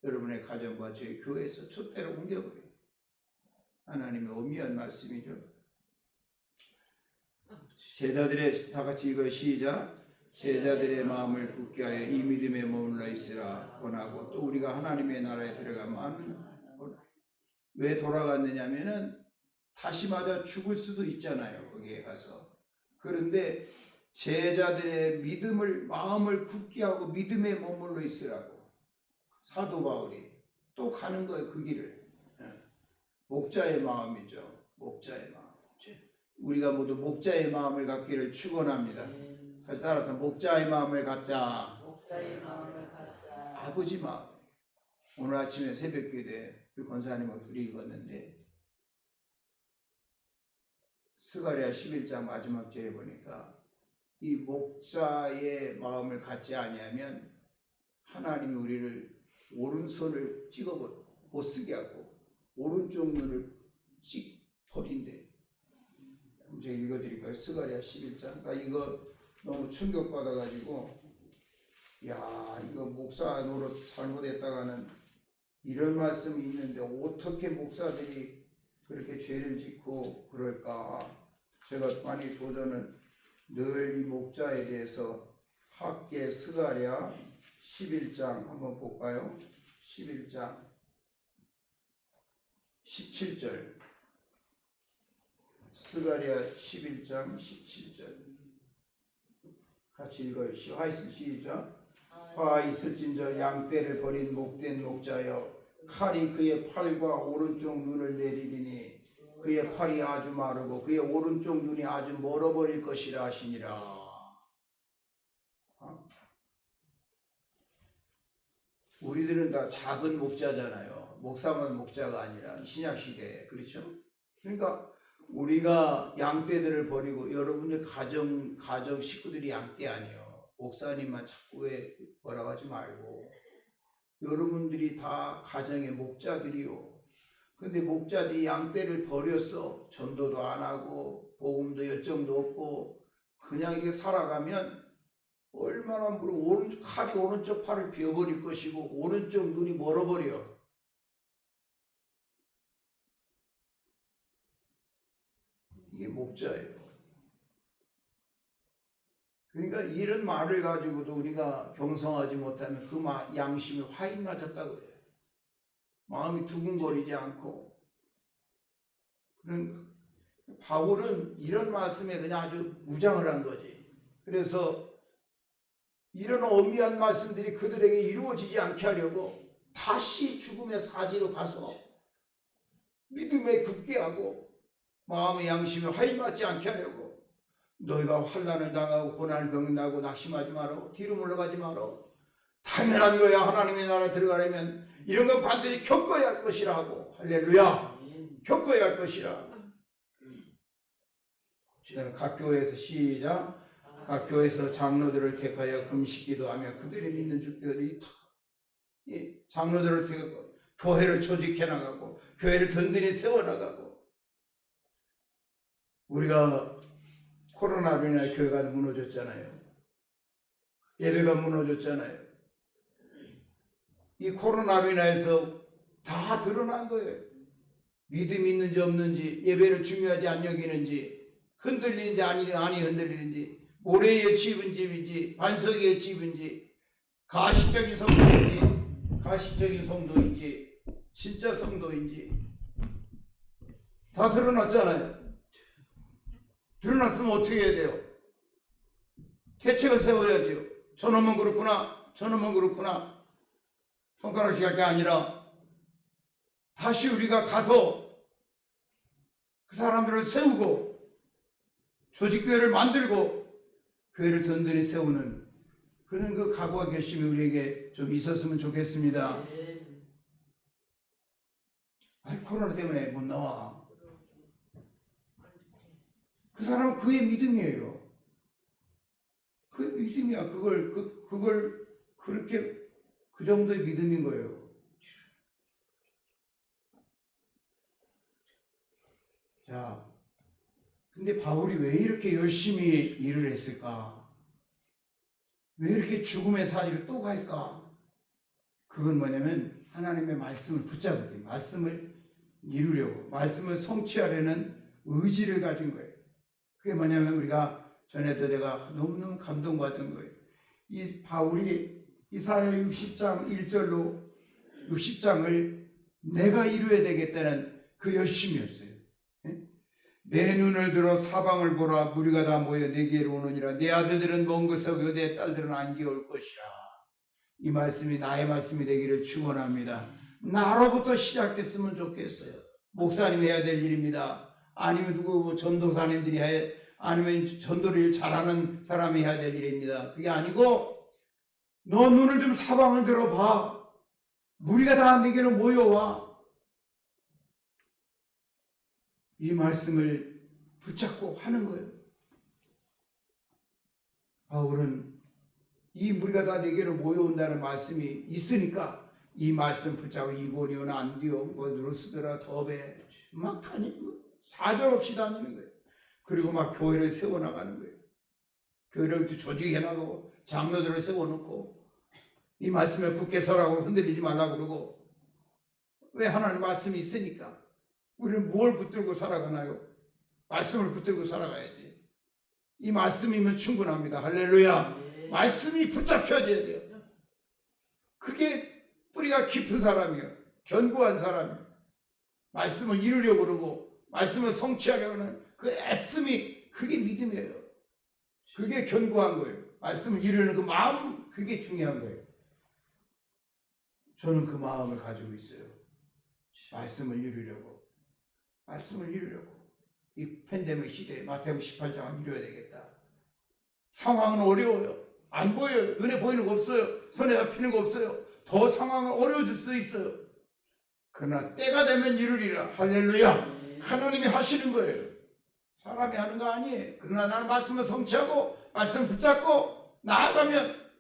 [SPEAKER 4] 여러분의 가정과 저희 교회에서 촛대로 옮겨버려요. 하나님의 엄미한 말씀이죠. 제자들의, 다 같이 읽어요. 시작. 제자들의 마음을 굳게 하여 이 믿음에 머물러 있으라 권하고, 또 우리가 하나님의 나라에 들어가면 왜 돌아갔느냐면은 다시 맞아 죽을 수도 있잖아요. 거기에 가서. 그런데 제자들의 믿음을, 마음을 굳게 하고 믿음에 머물러 있으라고 사도 바울이 또 가는 거예요. 그 길을. 목자의 마음이죠. 목자의 마음. 우리가 모두 목자의 마음을 갖기를 축원합니다. 같이 따라서 목자의 마음을 갖자.
[SPEAKER 3] 목자의 마음을 갖자.
[SPEAKER 4] 아버지 마음. 오늘 아침에 새벽기도에 우리 권사님과 둘이 읽었는데 스가랴 11장 마지막 절에 보니까 이 목자의 마음을 갖지 아니하면 하나님이 우리를 오른손을 찍어 못 쓰게 하고 오른쪽 눈을 찍 버린대. 제가 읽어드릴까요? 스가랴 11장. 나 이거 너무 충격받아가지고, 야, 이거 목사 노릇 잘못했다가는 이런 말씀이 있는데 어떻게 목사들이 그렇게 죄를 짓고 그럴까? 제가 많이 도전은 늘 이 목자에 대해서 학계 스가랴 11장 한번 볼까요? 11장 17절. 스가랴 11장 17절 같이 읽어요. 화 있을 시작. 화 있을진저 양떼를 버린 목된 목자여, 칼이 그의 팔과 오른쪽 눈을 내리리니 그의 팔이 아주 마르고 그의 오른쪽 눈이 아주 멀어버릴 것이라 하시니라. 우리들은 다 작은 목자잖아요. 목사만 목자가 아니라 신약 시대에. 그렇죠? 그러니까 우리가 양떼들을 버리고, 여러분들 가정 식구들이 양떼 아니에요. 목사님만 자꾸 왜 뭐라고 하지 말고, 여러분들이 다 가정의 목자들이요. 근데 목자들이 양떼를 버렸어. 전도도 안 하고 복음도 열정도 없고 그냥 이렇게 살아가면 얼마나 칼이 오른쪽 팔을 베어버릴 것이고 오른쪽 눈이 멀어버려. 이게 목자예요. 그러니까 이런 말을 가지고도 우리가 경성하지 못하면 그 양심이 화인 맞았다고 그래요. 마음이 두근거리지 않고. 바울은 이런 말씀에 그냥 아주 무장을 한 거지. 그래서 이런 엄미한 말씀들이 그들에게 이루어지지 않게 하려고 다시 죽음의 사지로 가서 믿음에 굳게 하고 마음의 양심에 화인 맞지 않게 하려고, 너희가 환난을 당하고 고난을 겪는다고 낙심하지 마라. 뒤로 물러가지 마라. 당연한 거야. 하나님의 나라에 들어가려면 이런 건 반드시 겪어야 할 것이라고. 할렐루야. 겪어야 할 것이라. 각 교회에서 시작. 각 교회에서 장로들을 택하여 금식기도 하며 그들이 믿는 주교들이 장로들을 택하고 교회를 조직해 나가고 교회를 든든히 세워나가고. 우리가 코로나로 인해 교회가 무너졌잖아요. 예배가 무너졌잖아요. 이 코로나로 인해서 다 드러난 거예요. 믿음이 있는지 없는지, 예배를 중요하지 안 여기는지, 흔들리는지 아니 흔들리는지, 모래의 집인지 반석의 집인지, 가식적인 성도인지 진짜 성도인지 다 드러났잖아요. 드러났으면 어떻게 해야 돼요? 대책을 세워야죠. 저놈은 그렇구나, 저놈은 그렇구나. 손가락씩 할 게 아니라 다시 우리가 가서 그 사람들을 세우고 조직교회를 만들고 교회를 든든히 세우는 그런 그 각오와 결심이 우리에게 좀 있었으면 좋겠습니다. 아이, 코로나 때문에 못 나와. 그 사람은 그의 믿음이에요. 그 믿음이야. 그걸 그렇게 그 정도의 믿음인 거예요. 자, 근데 바울이 왜 이렇게 열심히 일을 했을까? 왜 이렇게 죽음의 사지로 또 갈까? 그건 뭐냐면 하나님의 말씀을 붙잡기, 말씀을 이루려고, 말씀을 성취하려는 의지를 가진 거예요. 그게 뭐냐면 우리가 전에도 내가 너무너무 감동받은 거예요. 이 바울이 이사야 60장 1절로 60장을 내가 이루어야 되겠다는 그 열심이었어요. 내 눈을 들어 사방을 보라. 무리가 다 모여 내게로 오느니라. 내 아들들은 먼 곳에서 내 딸들은 안개 올 것이라. 이 말씀이 나의 말씀이 되기를 축원합니다. 나로부터 시작됐으면 좋겠어요. 목사님이 해야 될 일입니다. 아니면 누구 전도사님들이 아니면 전도를 잘하는 사람이 해야 될 일입니다. 그게 아니고 너 눈을 좀 사방을 들어봐. 무리가 다 내게로 모여와. 이 말씀을 붙잡고 하는 거예요. 바울은 이 무리가 다 내게로 모여온다는 말씀이 있으니까 이 말씀 붙잡고 이고니온 안디옥 뭐 루스드라 더베 막 다니고 사정없이 다니는 거예요. 그리고 막 교회를 세워나가는 거예요. 교회를 조직해나가고 장로들을 세워놓고 이 말씀에 굳게 서라고 흔들리지 말라고 그러고. 왜? 하나님 말씀이 있으니까. 우리는 뭘 붙들고 살아가나요? 말씀을 붙들고 살아가야지. 이 말씀이면 충분합니다. 할렐루야. 말씀이 붙잡혀져야 돼요. 그게 뿌리가 깊은 사람이에요. 견고한 사람이에요. 말씀을 이루려고 그러고 말씀을 성취하려고 하는 그 애씀이 그게 믿음이에요. 그게 견고한 거예요. 말씀을 이루는 그 마음, 그게 중요한 거예요. 저는 그 마음을 가지고 있어요. 말씀을 이루려고. 이 팬데믹 시대에 마태복음 18장을 이루어야 되겠다. 상황은 어려워요. 안 보여요. 눈에 보이는 거 없어요. 손에 잡히는 거 없어요. 더 상황은 어려워질 수도 있어요. 그러나 때가 되면 이루리라. 할렐루야. 하나님이 하시는 거예요. 사람이 하는 거 아니에요. 그러나 나는 말씀을 성취하고 말씀 붙잡고 나아가면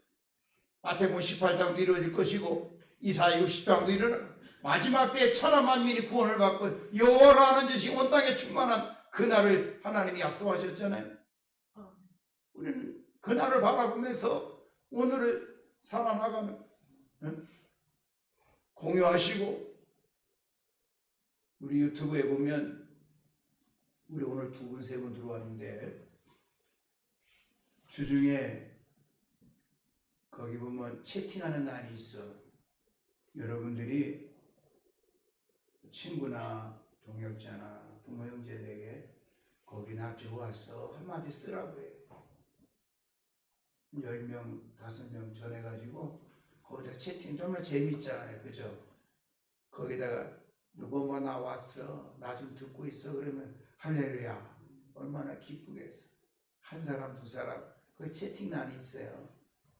[SPEAKER 4] 마태복음 18장도 이루어질 것이고 이사야 60장도 일어나 마지막 때에 천하 만민이 구원을 받고 여호와라는 뜻이 온 땅에 충만한 그날을 하나님이 약속하셨잖아요. 우리는 그날을 바라보면서 오늘을 살아나가는 공유하시고 우리 유튜브에 보면 우리 오늘 2분, 3분 들어왔는데 주중에 거기 보면 채팅하는 날이 있어. 여러분들이 친구나 동역자나 부모 형제에게 거기 나 들어왔어 한마디 쓰라고 해. 10명, 5명 전해가지고 거기다 채팅 정말 재밌잖아요. 그죠? 거기다가 누구 엄마 나 왔어. 나 좀 듣고 있어. 그러면 할렐루야. 얼마나 기쁘겠어. 한 사람, 두 사람. 그 채팅란이 있어요.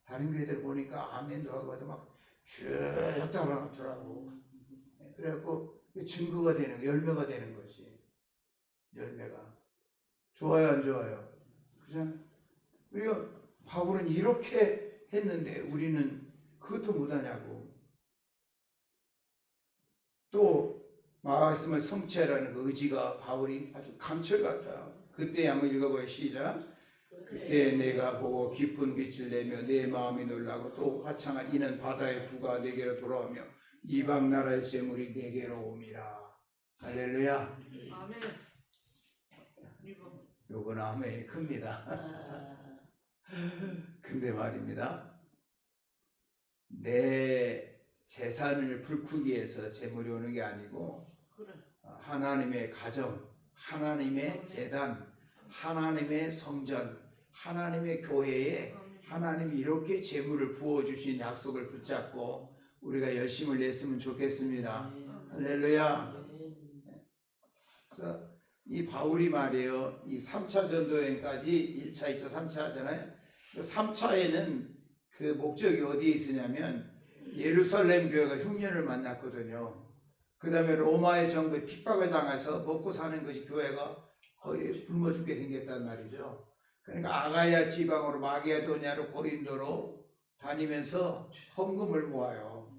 [SPEAKER 4] 다른 교회들 보니까 아멘도 하고 막쭉 따라가더라고. 그래갖고 증거가 되는 거, 열매가 되는 거지. 열매가. 좋아요, 안 좋아요? 그죠? 우리가 바울은 이렇게 했는데 우리는 그것도 못하냐고. 또 말씀을 성취하라는 그 의지가 바울이 아주 강철 같아요. 그때 한번 읽어봐요. 시작. 그때 내가 보고 깊은 빛을 내며 내 마음이 놀라고 또 화창한 이는 바다의 부가 내게로 돌아오며 이방 나라의 재물이 내게로 옵니다. 할렐루야.
[SPEAKER 2] 아멘. 이거
[SPEAKER 4] 요건 아멘이 큽니다. 근데 말입니다. 내 재산을 불크기 위해서 재물이 오는 게 아니고
[SPEAKER 2] 그래.
[SPEAKER 4] 하나님의 가정, 하나님의 재단, 하나님의 성전, 하나님의 교회에 하나님이 이렇게 재물을 부어주신 약속을 붙잡고 우리가 열심을 냈으면 좋겠습니다.
[SPEAKER 1] 할렐루야.
[SPEAKER 3] 네.
[SPEAKER 1] 그래서 이 바울이 말이에요. 이 3차 전도 여행까지 1차, 2차, 3차 하잖아요. 3차에는 그 목적이 어디에 있으냐면 예루살렘 교회가 흉년을 만났거든요. 그 다음에 로마의 정부에 핍박을 당해서 먹고 사는 것이 교회가 거의 굶어 죽게 생겼단 말이죠. 그러니까 아가야 지방으로 마게도냐로 고린도로 다니면서 헌금을 모아요.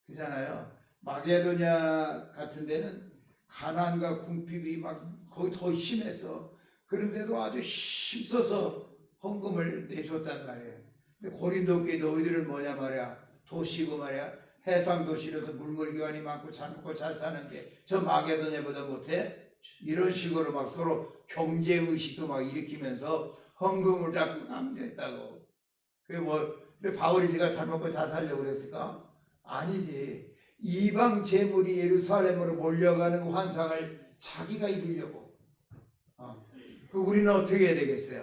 [SPEAKER 1] 그렇잖아요. 마게도냐 같은 데는 가난과 궁핍이 막 거의 더 심했어. 그런데도 아주 힘써서 헌금을 내줬단 말이에요. 근데 고린도 교회 너희들은 뭐냐 말이야. 도시고 말이야. 해상 도시로서 물물교환이 많고 잘 먹고 잘 사는데 저 마게도냐보다 못해? 이런 식으로 막 서로 경제 의식도 막 일으키면서 헌금을 자꾸 강조했다고. 그게 뭐 바울이 제가 잘 먹고 잘 살려고 그랬을까? 아니지. 이방 재물이 예루살렘으로 몰려가는 환상을 자기가 입으려고. 우리는 어떻게 해야 되겠어요?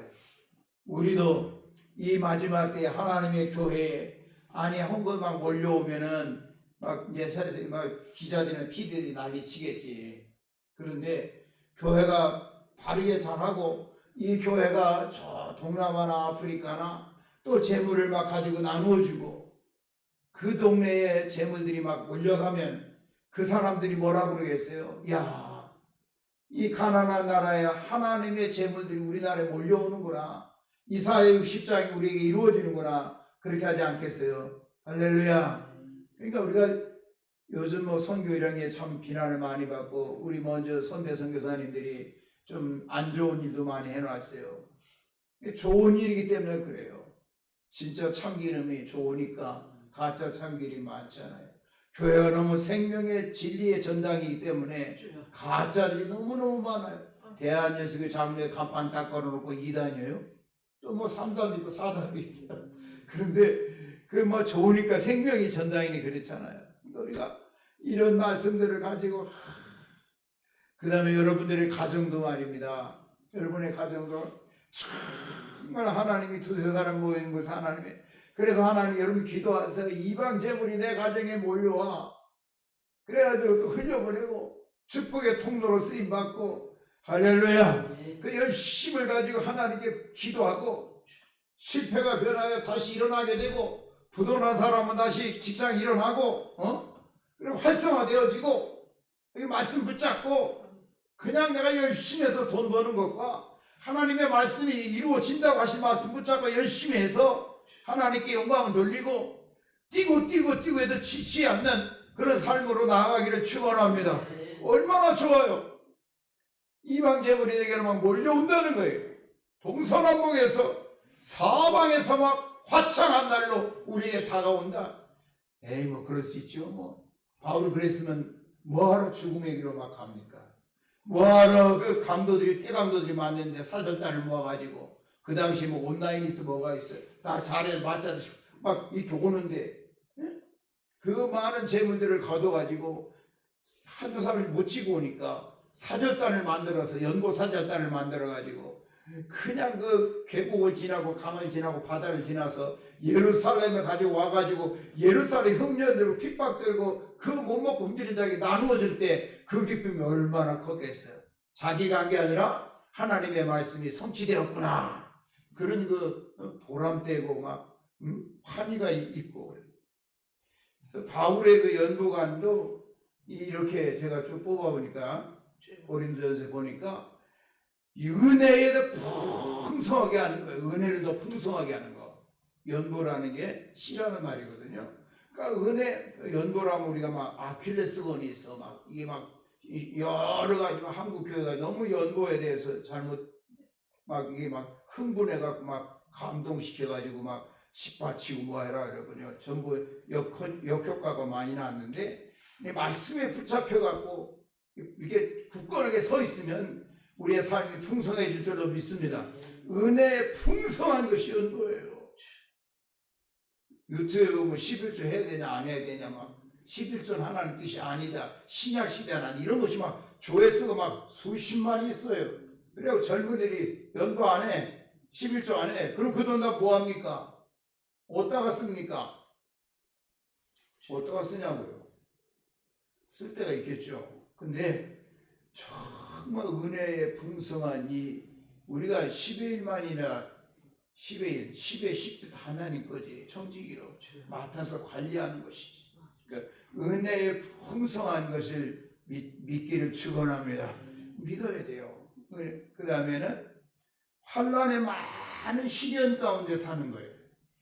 [SPEAKER 1] 우리도 이 마지막 때 하나님의 교회에 안에 헌금 막 몰려오면은 막 이제 막 기자들이나 피디들이 난리치겠지. 그런데 교회가 바르게 잘하고 이 교회가 저 동남아나 아프리카나 또 재물을 막 가지고 나누어주고 그 동네에 재물들이 막 몰려가면 그 사람들이 뭐라고 그러겠어요? 야, 이 가난한 나라에 하나님의 재물들이 우리나라에 몰려오는구나. 이사야 60장이 우리에게 이루어지는구나. 그렇게 하지 않겠어요? 할렐루야. 그러니까 우리가 요즘 뭐 선교 이런 게 참 비난을 많이 받고 우리 먼저 선배 선교사님들이 좀 안 좋은 일도 많이 해놨어요. 좋은 일이기 때문에 그래요. 진짜 참기름이 좋으니까 가짜 참기름이 많잖아요. 교회가 너무 생명의 진리의 전당이기 때문에 가짜들이 너무너무 많아요. 대한예수교 장로에 간판 딱 걸어놓고 2단이에요. 또 뭐 3단도 있고 4단도 있어요. 그런데 그 뭐 좋으니까 생명이 전당이니 그렇잖아요. 그러니까 우리가 이런 말씀들을 가지고 그 다음에 여러분들의 가정도 말입니다. 여러분의 가정도 정말 하나님이 두세 사람 모이는 곳에 하나님이 그래서 하나님 여러분 기도하세요. 이방 재물이 내 가정에 몰려와. 그래가지고 또 흘려보내고 축복의 통로로 쓰임받고 할렐루야. 그 열심을 가지고 하나님께 기도하고 실패가 변하여 다시 일어나게 되고 부도난 사람은 다시 직장에 일어나고 그리고 활성화되어지고 이 말씀 붙잡고 그냥 내가 열심히 해서 돈 버는 것과 하나님의 말씀이 이루어진다고 하신 말씀 붙잡고 열심히 해서 하나님께 영광을 돌리고 뛰고 해도 지치 않는 그런 삶으로 나아가기를 축원합니다. 얼마나 좋아요. 이방 재물이 내게로 막 몰려온다는 거예요. 동서남북에서 사방에서 막 화창한 날로 우리에게 다가온다. 에이 뭐 그럴 수 있죠. 뭐 바울이 그랬으면 뭐하러 죽음의 길로 막 갑니까? 뭐하러 그 강도들이 떼강도들이 많은데 살들단을 모아가지고 그 당시 뭐 온라인 있어 뭐가 있어 다 잘해 맞자듯이 막 이렇게 오는데 그 많은 재물들을 거둬가지고 한두 사람이 못 치고 오니까 사절단을 만들어서 연고 사절단을 만들어가지고 그냥 그 계곡을 지나고 강을 지나고 바다를 지나서 예루살렘에 가지고 와가지고 예루살렘 흉년들로 핍박들고 그 못 먹고 굶주린 자에게 나누어줄 때 그 기쁨이 얼마나 컸겠어요. 자기가 한 게 아니라 하나님의 말씀이 성취되었구나. 그런 그 보람되고 막 환희가 있고. 그래서 바울의 그 연보관도 이렇게 제가 쭉 뽑아보니까 고린도전서 보니까 은혜에 더 풍성하게 하는 거예요. 은혜를 더 풍성하게 하는 거. 연보라는 게 씨라는 말이거든요. 그러니까 은혜, 연보라면 우리가 막 아킬레스건이 있어. 막 이게 막 여러 가지 막 한국 교회가 너무 연보에 대해서 잘못 막 이게 막 흥분해갖고 막 감동시켜가지고 막 집바치고 뭐 해라 이러거든요. 전부 역효과가 많이 났는데 말씀에 붙잡혀갖고 이렇게 굳건하게 서 있으면 우리의 삶이 풍성해질 줄로 믿습니다. 은혜의 풍성한 것이 연보예요. 유튜브 뭐 11조 해야 되냐 안 해야 되냐 막 11조는 하나님 뜻이 아니다. 신약 시대는 이런 것이 막 조회수가 막 수십만이 있어요. 그리고 젊은이들이 연보 안 해. 11조 안 해. 그럼 그 돈 다 뭐합니까? 어디다가 씁니까? 어디다가 쓰냐고요.
[SPEAKER 4] 쓸 때가 있겠죠. 근데 정말 은혜의 풍성한 이 우리가 10의 1만이나 10의 1, 10의 10도 하나님 거지. 청지기로 맡아서 관리하는 것이지. 그러니까 은혜의 풍성한 것을 믿기를 축원합니다. 믿어야 돼요. 그 다음에는 환란의 많은 시련 가운데 사는 거예요.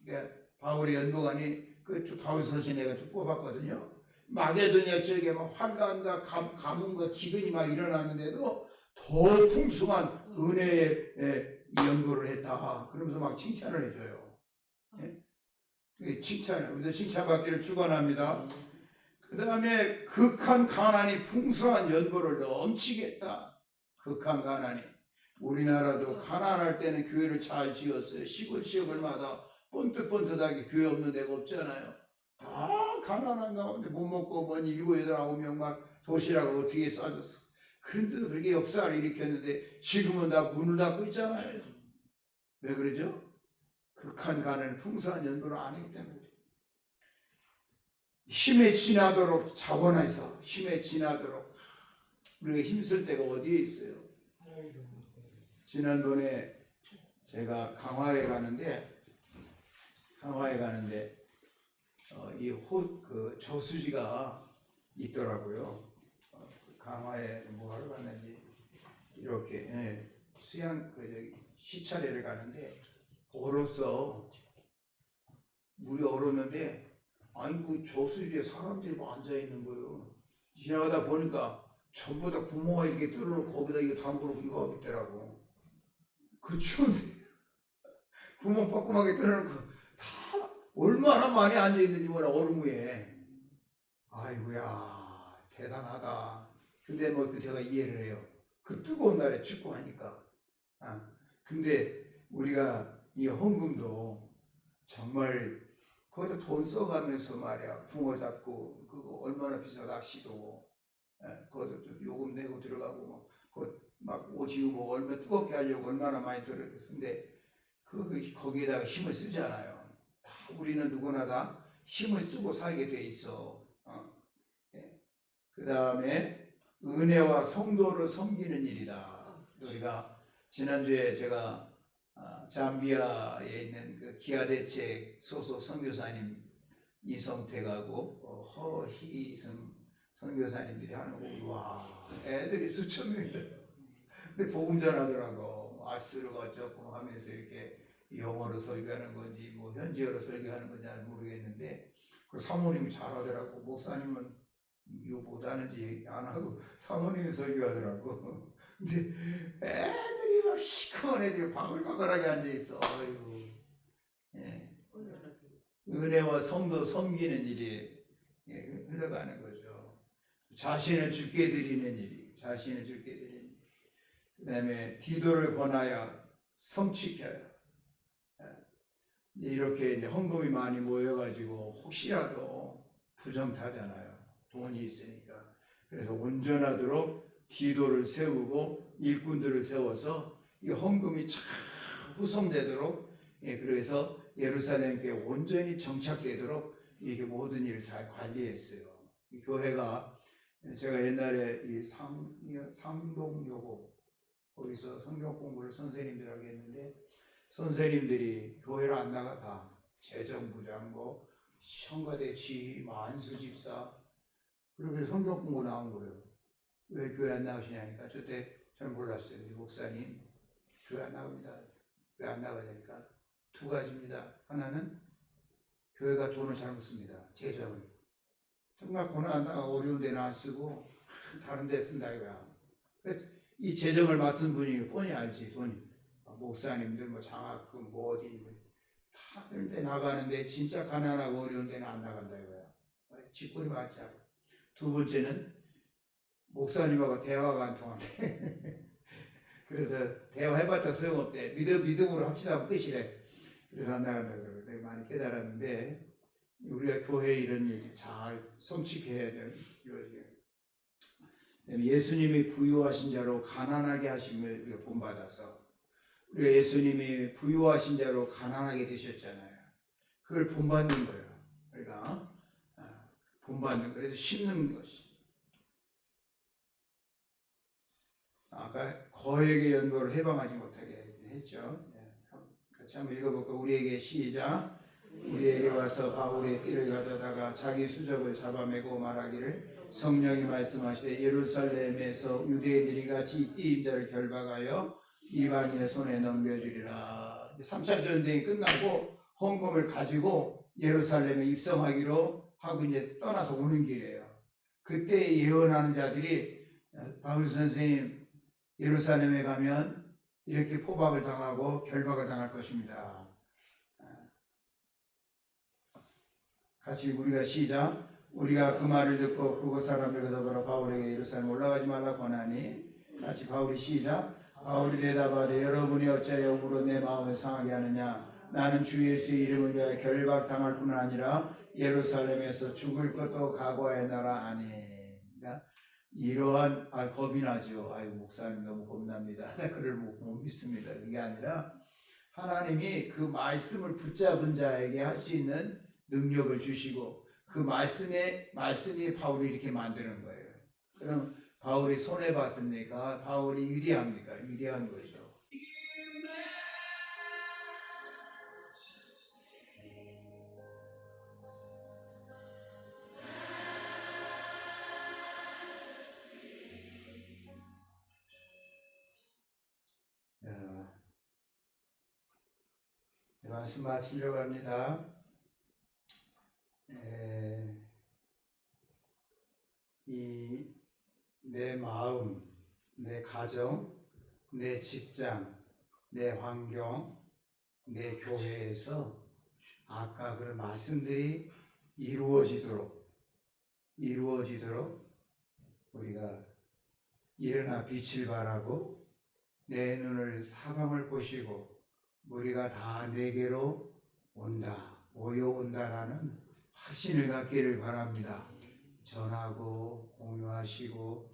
[SPEAKER 4] 그러니까 바울의 연구관이 그 바울서신 내가 좀 뽑았거든요. 마게도니아 지역에 막 환란과 가뭄과 기근이 막 일어났는데도 더 풍성한 은혜의 연구를 했다. 그러면서 막 칭찬을 해줘요. 예? 우리도 칭찬받기를 축원합니다. 그 다음에 극한 가난이 풍성한 연보를 넘치게 했다. 극한 가난이. 우리나라도 가난할 때는 교회를 잘 지었어요. 시골마다 번뜩번뜩하게 교회 없는 데가 없잖아요. 다 가난한 가운데 못 먹고 뭐니 7, 8, 9명만 도시락을 어떻게 싸줬어. 그런데도 그렇게 역사를 일으켰는데 지금은 다 문을 닫고 있잖아요. 왜 그러죠? 극한 가난은 풍성한 연보를 안 하기 때문에. 힘에 지나도록 자원해서 힘에 지나도록 우리가 힘쓸 때가 어디에 있어요? 지난번에 제가 강화에 가는데 그 저수지가 있더라고요. 강화에 뭐 하러 갔는지 이렇게 수양 시차례를 가는데 얼었어. 물이 얼었는데 아이고 저수지에 사람들이 뭐 앉아 있는 거예요. 지나가다 보니까 전부 다 구멍을 이렇게 뚫어놓고 거기다 이거 담그고 이거 하고 있더라고. 그 추운데 구멍 빠끔하게 뚫어놓고 다 얼마나 많이 앉아 있는지 몰라 얼음 위에. 아이고야 대단하다. 근데 뭐 그 제가 이해를 해요. 그 뜨거운 날에 춥고 하니까. 근데 우리가 이 헌금도 정말 거기다 돈 써가면서 말이야 붕어 잡고 그거 얼마나 비싸 낚시도 거기도 요금 내고 들어가고 막 오지고 뭐 얼마 뜨겁게 하려고 얼마나 많이 들어갔어. 근데 거기에다가 힘을 쓰잖아요. 다 우리는 누구나 다 힘을 쓰고 살게 돼 있어. 그 다음에 은혜와 성도를 섬기는 일이다. 우리가 지난주에 제가 잠비아에 있는 그 기아대책 소속 선교사님 이성택하고 허희승 선교사님들이 하는 거, 와 애들이 수천 명이래요. 근데 복음 전하더라고. 아스르가 어쩌고 하면서 이렇게 영어로 설교하는 건지 뭐 현지어로 설교하는 건지 잘 모르겠는데 그 사모님이 잘하더라고. 목사님은 이거 못하는지 안 하고 사모님이 설교하더라고. 근데 애들이 막 시커먼 애들이 바글바글하게 앉아있어. 아이고. 예. 은혜와 성도 섬기는 일이 흘러가는 거죠. 자신을 주께 드리는 일이, 자신을 주께 드리는 일. 그 다음에 디도를 권하여 성취켜요. 이렇게 이제 헌금이 많이 모여가지고 혹시라도 부정타잖아요. 돈이 있으니까. 그래서 온전하도록 디도를 세우고 일꾼들을 세워서 이 헌금이 잘 후송되도록 그래서 예루살렘교회 온전히 정착되도록 이렇게 모든 일을 잘 관리했어요. 이 교회가 제가 옛날에 이 상동여고 거기서 성경 공부를 선생님들하고 했는데 선생님들이 교회를 안 나가 다 재정부장 뭐 청와대 지휘 만수 집사 그렇게 성경 공부 나온 거예요. 왜 교회 안 나오시냐니까 저때 잘 몰랐어요. 목사님 교회 안 나옵니다. 왜 안 나가야 되니까 두 가지입니다. 하나는 교회가 돈을 잘못 씁니다. 재정을. 정말 고난하다가 어려운 데는 안 쓰고 다른 데 쓴다 이거야. 이 재정을 맡은 분이 뻔히 알지. 돈이 목사님들 뭐 장학금 뭐 어디 다 그런 데 나가는데 진짜 가난하고 어려운 데는 안 나간다 이거야. 직분이 많지 않고. 두 번째는 목사님하고 대화가 안 통한대. 그래서 대화해봤자 소용없대. 믿음으로 합시다 끝이래. 그래서 안 나간다고 그러고 내가 많이 깨달았는데 우리가 교회 이런 일 잘 성취해야 돼요. 예수님이 부유하신 자로 가난하게 하심을 우리가 본받아서 우리가 예수님이 부유하신 자로 가난하게 되셨잖아요. 그걸 본받는 거예요. 우리가 본받는 거예요. 그래서 심는 것이 아까 거액의 연고를 해방하지 못하게 했죠. 같이 한번 읽어볼까? 우리에게 시작. 우리에게 와서 바울의 띠를 가져다가 자기 수적을 잡아매고 말하기를 성령이 말씀하시되 예루살렘에서 유대인들이 같이 이 띠임자를 결박하여 이방인의 손에 넘겨주리라. 3차 전쟁이 끝나고 헌금을 가지고 예루살렘에 입성하기로 하고 이제 떠나서 오는 길이에요. 그때 예언하는 자들이 바울 선생님 예루살렘에 가면 이렇게 포박을 당하고 결박을 당할 것입니다. 같이 우리가 시작. 우리가 그 말을 듣고 그곳 사람들과 더불어 바울에게 예루살렘 올라가지 말라 권하니 같이 바울이 시작. 바울이 대답하되 여러분이 어찌하여 역으로 내 마음을 상하게 하느냐. 나는 주 예수의 이름을 위하여 결박당할 뿐 아니라 예루살렘에서 죽을 것도 각오하였나라 하니. 그러니까 이러한 겁이 나죠. 아이고 목사님 너무 겁납니다. 그를 못 믿습니다. 이게 아니라 하나님이 그 말씀을 붙잡은 자에게 할 수 있는 능력을 주시고 그 말씀이 바울이 이렇게 만드는 거예요. 그럼 바울이 손해 봤습니까? 바울이 위대합니까? 위대한 거죠. 말씀 마치려고 합니다. 내 마음, 내 가정, 내 직장, 내 환경, 내 교회에서 아까 그런 말씀들이 이루어지도록 우리가 일어나 빛을 발하고 내 눈을 사방을 보시고 우리가 다 내게로 모여온다라는 확신을 갖기를 바랍니다. 전하고 공유하시고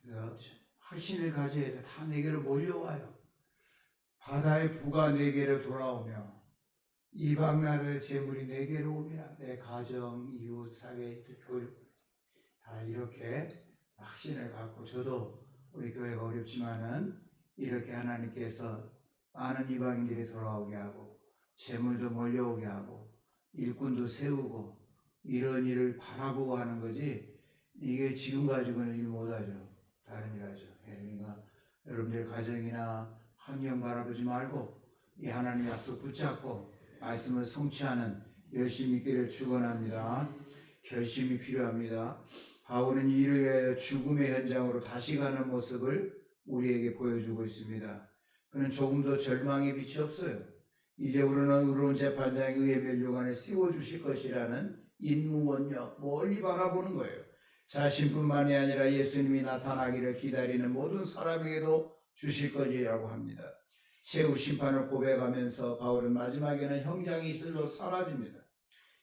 [SPEAKER 4] 그래서 확신을 가져야 돼. 다 내게로 몰려와요. 바다의 부가 내게로 돌아오며 이방 나라의 재물이 내게로 오며 내 가정, 이웃, 사회, 교육 다 이렇게 확신을 갖고 저도 우리 교회가 어렵지만은 이렇게 하나님께서 많은 이방인들이 돌아오게 하고 재물도 몰려오게 하고 일꾼도 세우고 이런 일을 바라보고 하는 거지 이게 지금 가지고는 일 못하죠. 다른 일 하죠. 그러니까 여러분들 가정이나 환경 바라보지 말고 이 하나님 약속 붙잡고 말씀을 성취하는 열심히 있기를 축원합니다. 결심이 필요합니다. 바울은 이를 위하여 죽음의 현장으로 다시 가는 모습을 우리에게 보여주고 있습니다. 그는 조금도 절망의 빛이 없어요. 이제 우리는 의로운 재판장의 의의 면류관을 씌워주실 것이라는 인무원력 멀리 바라보는 거예요. 자신뿐만이 아니라 예수님이 나타나기를 기다리는 모든 사람에게도 주실 것이라고 합니다. 최후 심판을 고백하면서 바울은 마지막에는 형장이 있을로 사라집니다.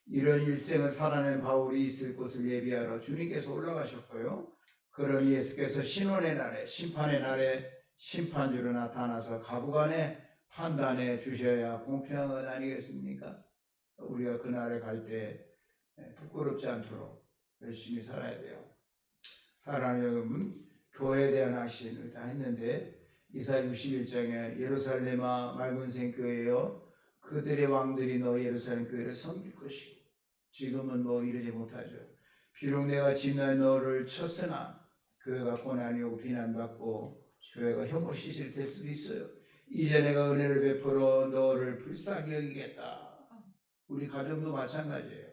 [SPEAKER 4] 이런 일생을 살아낸 바울이 있을 곳을 예비하러 주님께서 올라가셨고요. 그러니 예수께서 신원의 날에 심판의 날에 심판주로 나타나서 가부간에 판단해 주셔야 공평한 것 아니겠습니까? 우리가 그날에 갈 때 부끄럽지 않도록 열심히 살아야 돼요. 사랑하는 여러분, 교회에 대한 확신을 다 했는데 이사야 61장에 예루살렘아 맑은색 교회여 그들의 왕들이 너 예루살렘 교회를 섬길 것이고 지금은 이러지 못하죠. 비록 내가 진노에 너를 쳤으나 교회가 고난이 오고 비난받고 교회가 혐오 시실 될 수도 있어요. 이제 내가 은혜를 베풀어 너를 불쌍히 여기겠다. 우리 가정도 마찬가지예요.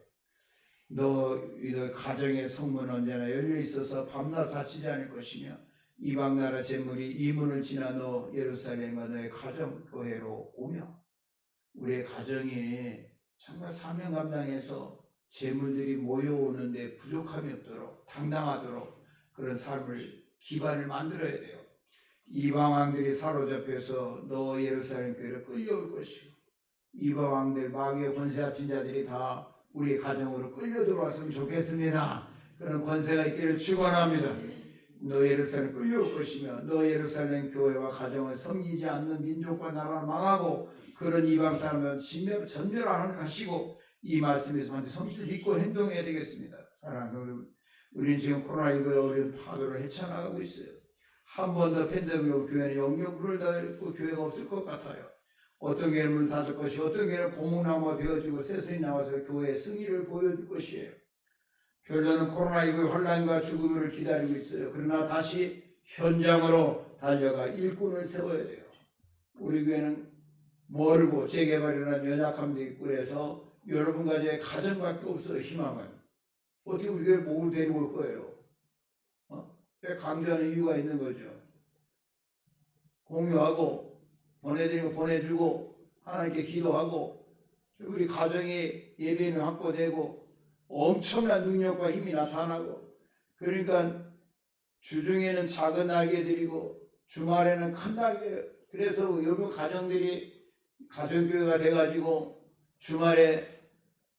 [SPEAKER 4] 너희 가정의 성문은 언제나 열려 있어서 밤낮 다치지 않을 것이며 이방 나라 재물이 이 문을 지나 너 예루살렘과 너의 가정 교회로 오며 우리의 가정이 정말 사명 감당해서 재물들이 모여오는데 부족함이 없도록 당당하도록 그런 삶을 기반을 만들어야 돼요. 이방 왕들이 사로잡혀서 너 예루살렘 교회로 끌려올 것이고 이방 왕들 마귀의 권세 합친 자들이 다 우리 가정으로 끌려 들어왔으면 좋겠습니다. 그런 권세가 있기를 축원합니다. 너 예루살렘 끌려올 것이며 너 예루살렘 교회와 가정을 섬기지 않는 민족과 나라를 망하고 그런 이방 사람은 전멸하는 것이고 이 말씀에서 반드시 성실히 믿고 행동해야 되겠습니다. 사랑하는 여러분, 우리는 지금 코로나19의 어려운 파도를 헤쳐나가고 있어요. 한 번 더 팬데믹 교회는 영영 문을 닫을 교회가 없을 것 같아요. 어떤 교회는 문을 닫을 것이, 어떤 교회는 고무나무가 되어지고 세상에 나와서 교회의 승리를 보여줄 것이에요. 결론은 코로나19 환란과 죽음을 기다리고 있어요. 그러나 다시 현장으로 달려가 일꾼을 세워야 돼요. 우리 교회는 멀고 재개발이라는 연약함도 있고 그래서 여러분 가정에 가정밖에 없어요. 희망은. 어떻게 우리 교회 목을 데리고 올 거예요? 강조하는 이유가 있는 거죠. 공유하고 보내드리고 보내주고 하나님께 기도하고 우리 가정이 예배는 확보되고 엄청난 능력과 힘이 나타나고 그러니까 주중에는 작은 날개들이고 주말에는 큰 날개. 그래서 여러분 가정들이 가정교회가 돼가지고 주말에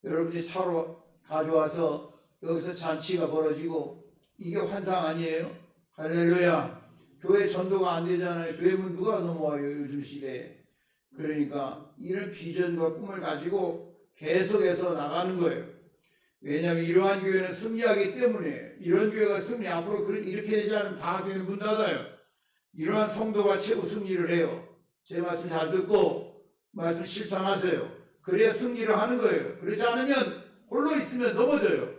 [SPEAKER 4] 여러분이 차로 가져와서 여기서 잔치가 벌어지고 이게 환상 아니에요? 할렐루야. 교회 전도가 안 되잖아요. 교회 문 누가 넘어와요 요즘 시대에. 그러니까 이런 비전과 꿈을 가지고 계속해서 나가는 거예요. 왜냐하면 이러한 교회는 승리하기 때문에. 이런 교회가 승리, 앞으로 이렇게 되지 않으면 다 교회는 문 닫아요. 이러한 성도가 최고 승리를 해요. 제 말씀 잘 듣고 말씀 실천하세요. 그래야 승리를 하는 거예요. 그렇지 않으면 홀로 있으면 넘어져요.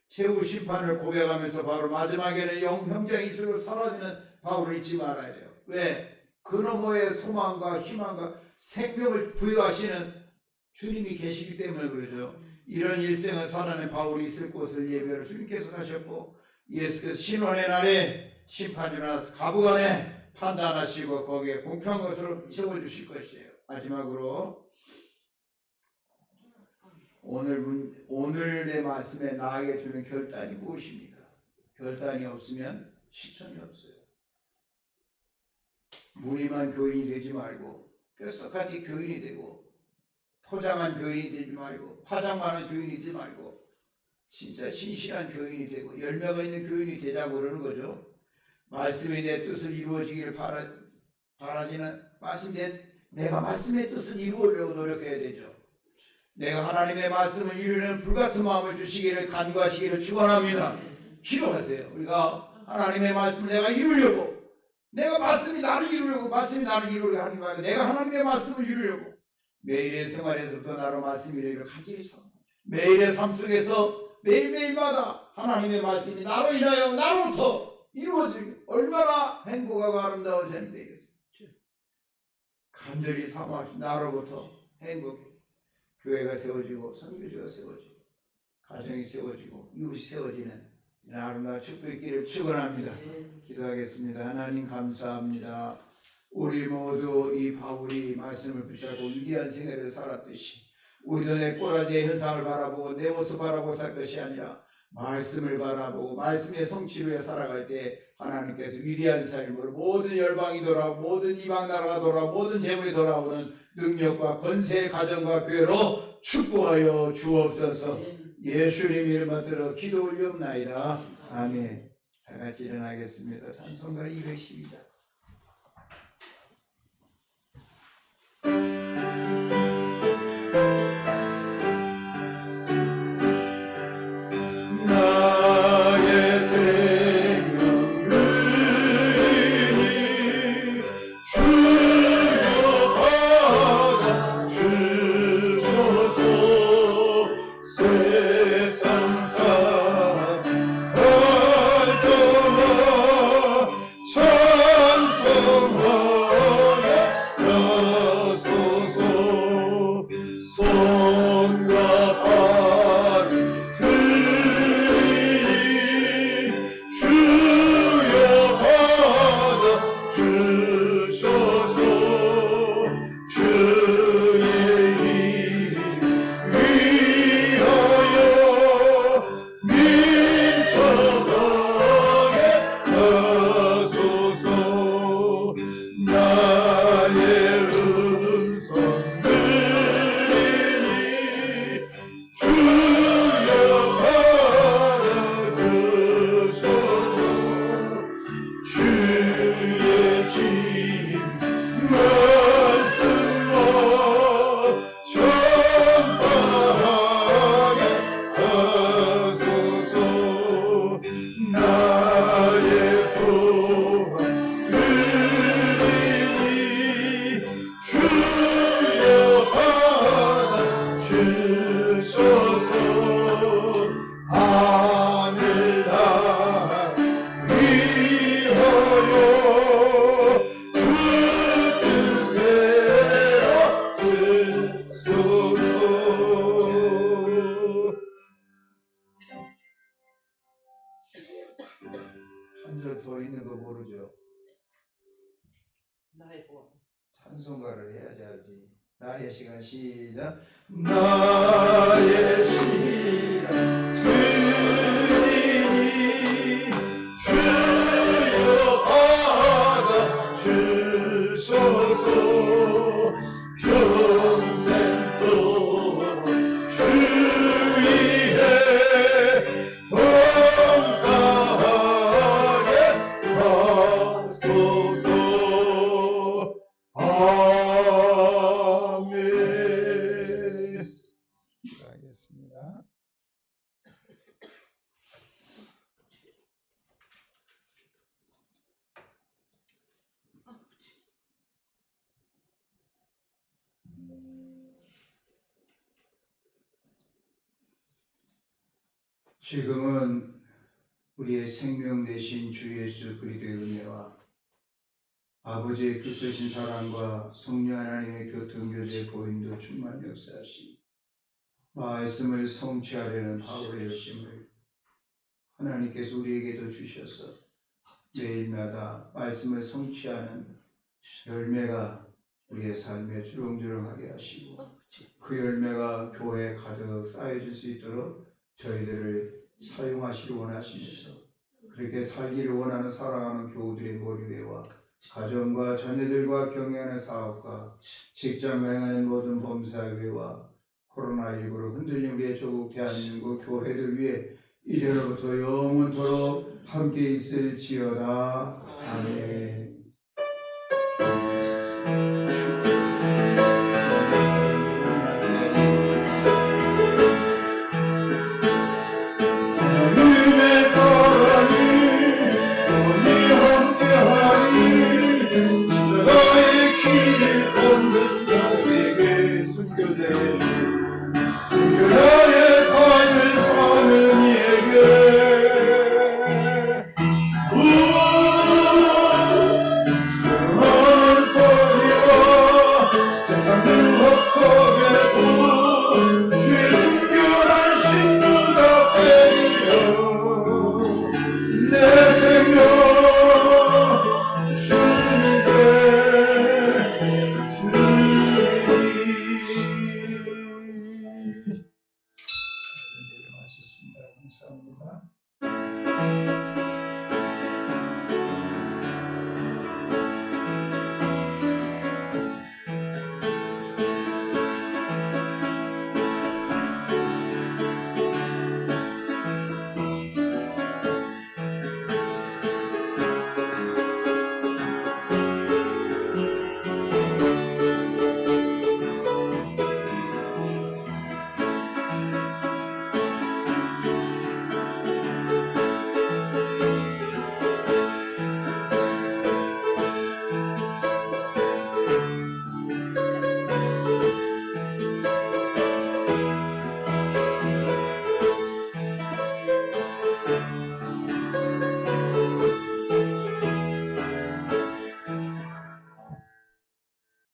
[SPEAKER 4] 최후 심판을 고백하면서 바로 마지막에는 형제 이수로 사라지는 바울을 잊지 말아야 돼요. 왜? 그 너머에 소망과 희망과 생명을 부여하시는 주님이 계시기 때문에 그러죠. 이런 일생을 살아낸 바울이 있을 곳을 예배를 주님께서 하셨고 예수께서 신원의 날에 심판이나 가부 안에 판단하시고 거기에 공평한 것으로 채워주실 것이에요. 마지막으로 오늘의 말씀에 나에게 주는 결단이 무엇입니까? 결단이 없으면 실천이 없어요. 무늬만 교인이 되지 말고 뼛속까지 교인이 되고 포장한 교인이 되지 말고 화장만한 교인이 되지 말고 진짜 진실한 교인이 되고 열매가 있는 교인이 되자고 그러는 거죠. 말씀이 내 뜻을 이루어지기를 바라지는 내가 말씀의 뜻을 이루려고 노력해야 되죠. 내가 하나님의 말씀을 이루는 불같은 마음을 주시기를 간구하시기를 축원합니다. 기도하세요. 우리가 하나님의 말씀을 내가 이루려고 내가 말씀이 나를 이루려고 하는 거 아니고 내가 하나님의 말씀을 이루려고 매일의 생활에서부터 나로 말씀 이루기를 간절히 삽니다. 매일의 삶 속에서 매일매일마다 하나님의 말씀이 나로 인하여 나로부터 이루어지고 얼마나 행복하고 아름다운 삶이 되겠어요. 간절히 사모합시다. 나로부터 행복해. 교회가 세워지고 선교지가 세워지고 가정이 세워지고 이웃이 세워지는 아름다운 축복의 길을 축원합니다. 기도하겠습니다. 하나님 감사합니다. 우리 모두 이 바울이 말씀을 붙잡고 위대한 생애를 살았듯이 우리도 내 꼬라지의 현상을 바라보고 내 모습 바라보고 살 것이 아니라 말씀을 바라보고 말씀의 성취를 위해 살아갈 때 하나님께서 위대한 삶으로 모든 열방이 돌아오고 모든 이방 나라가 돌아오고 모든 재물이 돌아오는 능력과 권세의 가정과 교회로 축복하여 주옵소서. 예수님 이름 받들어 기도 올리옵나이다. 아멘. 다 같이 일어나겠습니다. 찬송가 212장. 나의
[SPEAKER 1] 있는 거 모르죠?
[SPEAKER 2] 나의 보험.
[SPEAKER 1] 찬송가를 해야지 하지. 나의 시간 시작. 나의 시간 주님이 주여 받아 주소서. 평생도록 주 위에 범사하게 하소서. 아멘. 하겠습니다. 지금은 우리의 생명 되신 주 예수 그리스도의 은혜와 아버지의 뜻되신 사랑과 성령 하나님의 교통 교제 보임도 충만 역사하시 말씀을 성취하려는 바울의 열심을 하나님께서 우리에게도 주셔서 매일마다 말씀을 성취하는 열매가 우리의 삶에 주렁주렁하게 하시고 그 열매가 교회에 가득 쌓여질 수 있도록 저희들을 사용하시기 원하시면서 그렇게 살기를 원하는 사랑하는 교우들의 머리 위에와 가정과 자녀들과 경영하는 사업과 직장 행하는 모든 범사 위에와 코로나19로 흔들린 우리의 조국 대한민국 교회들 위해 이제로부터 영원토록 함께 있을지어다. 아멘.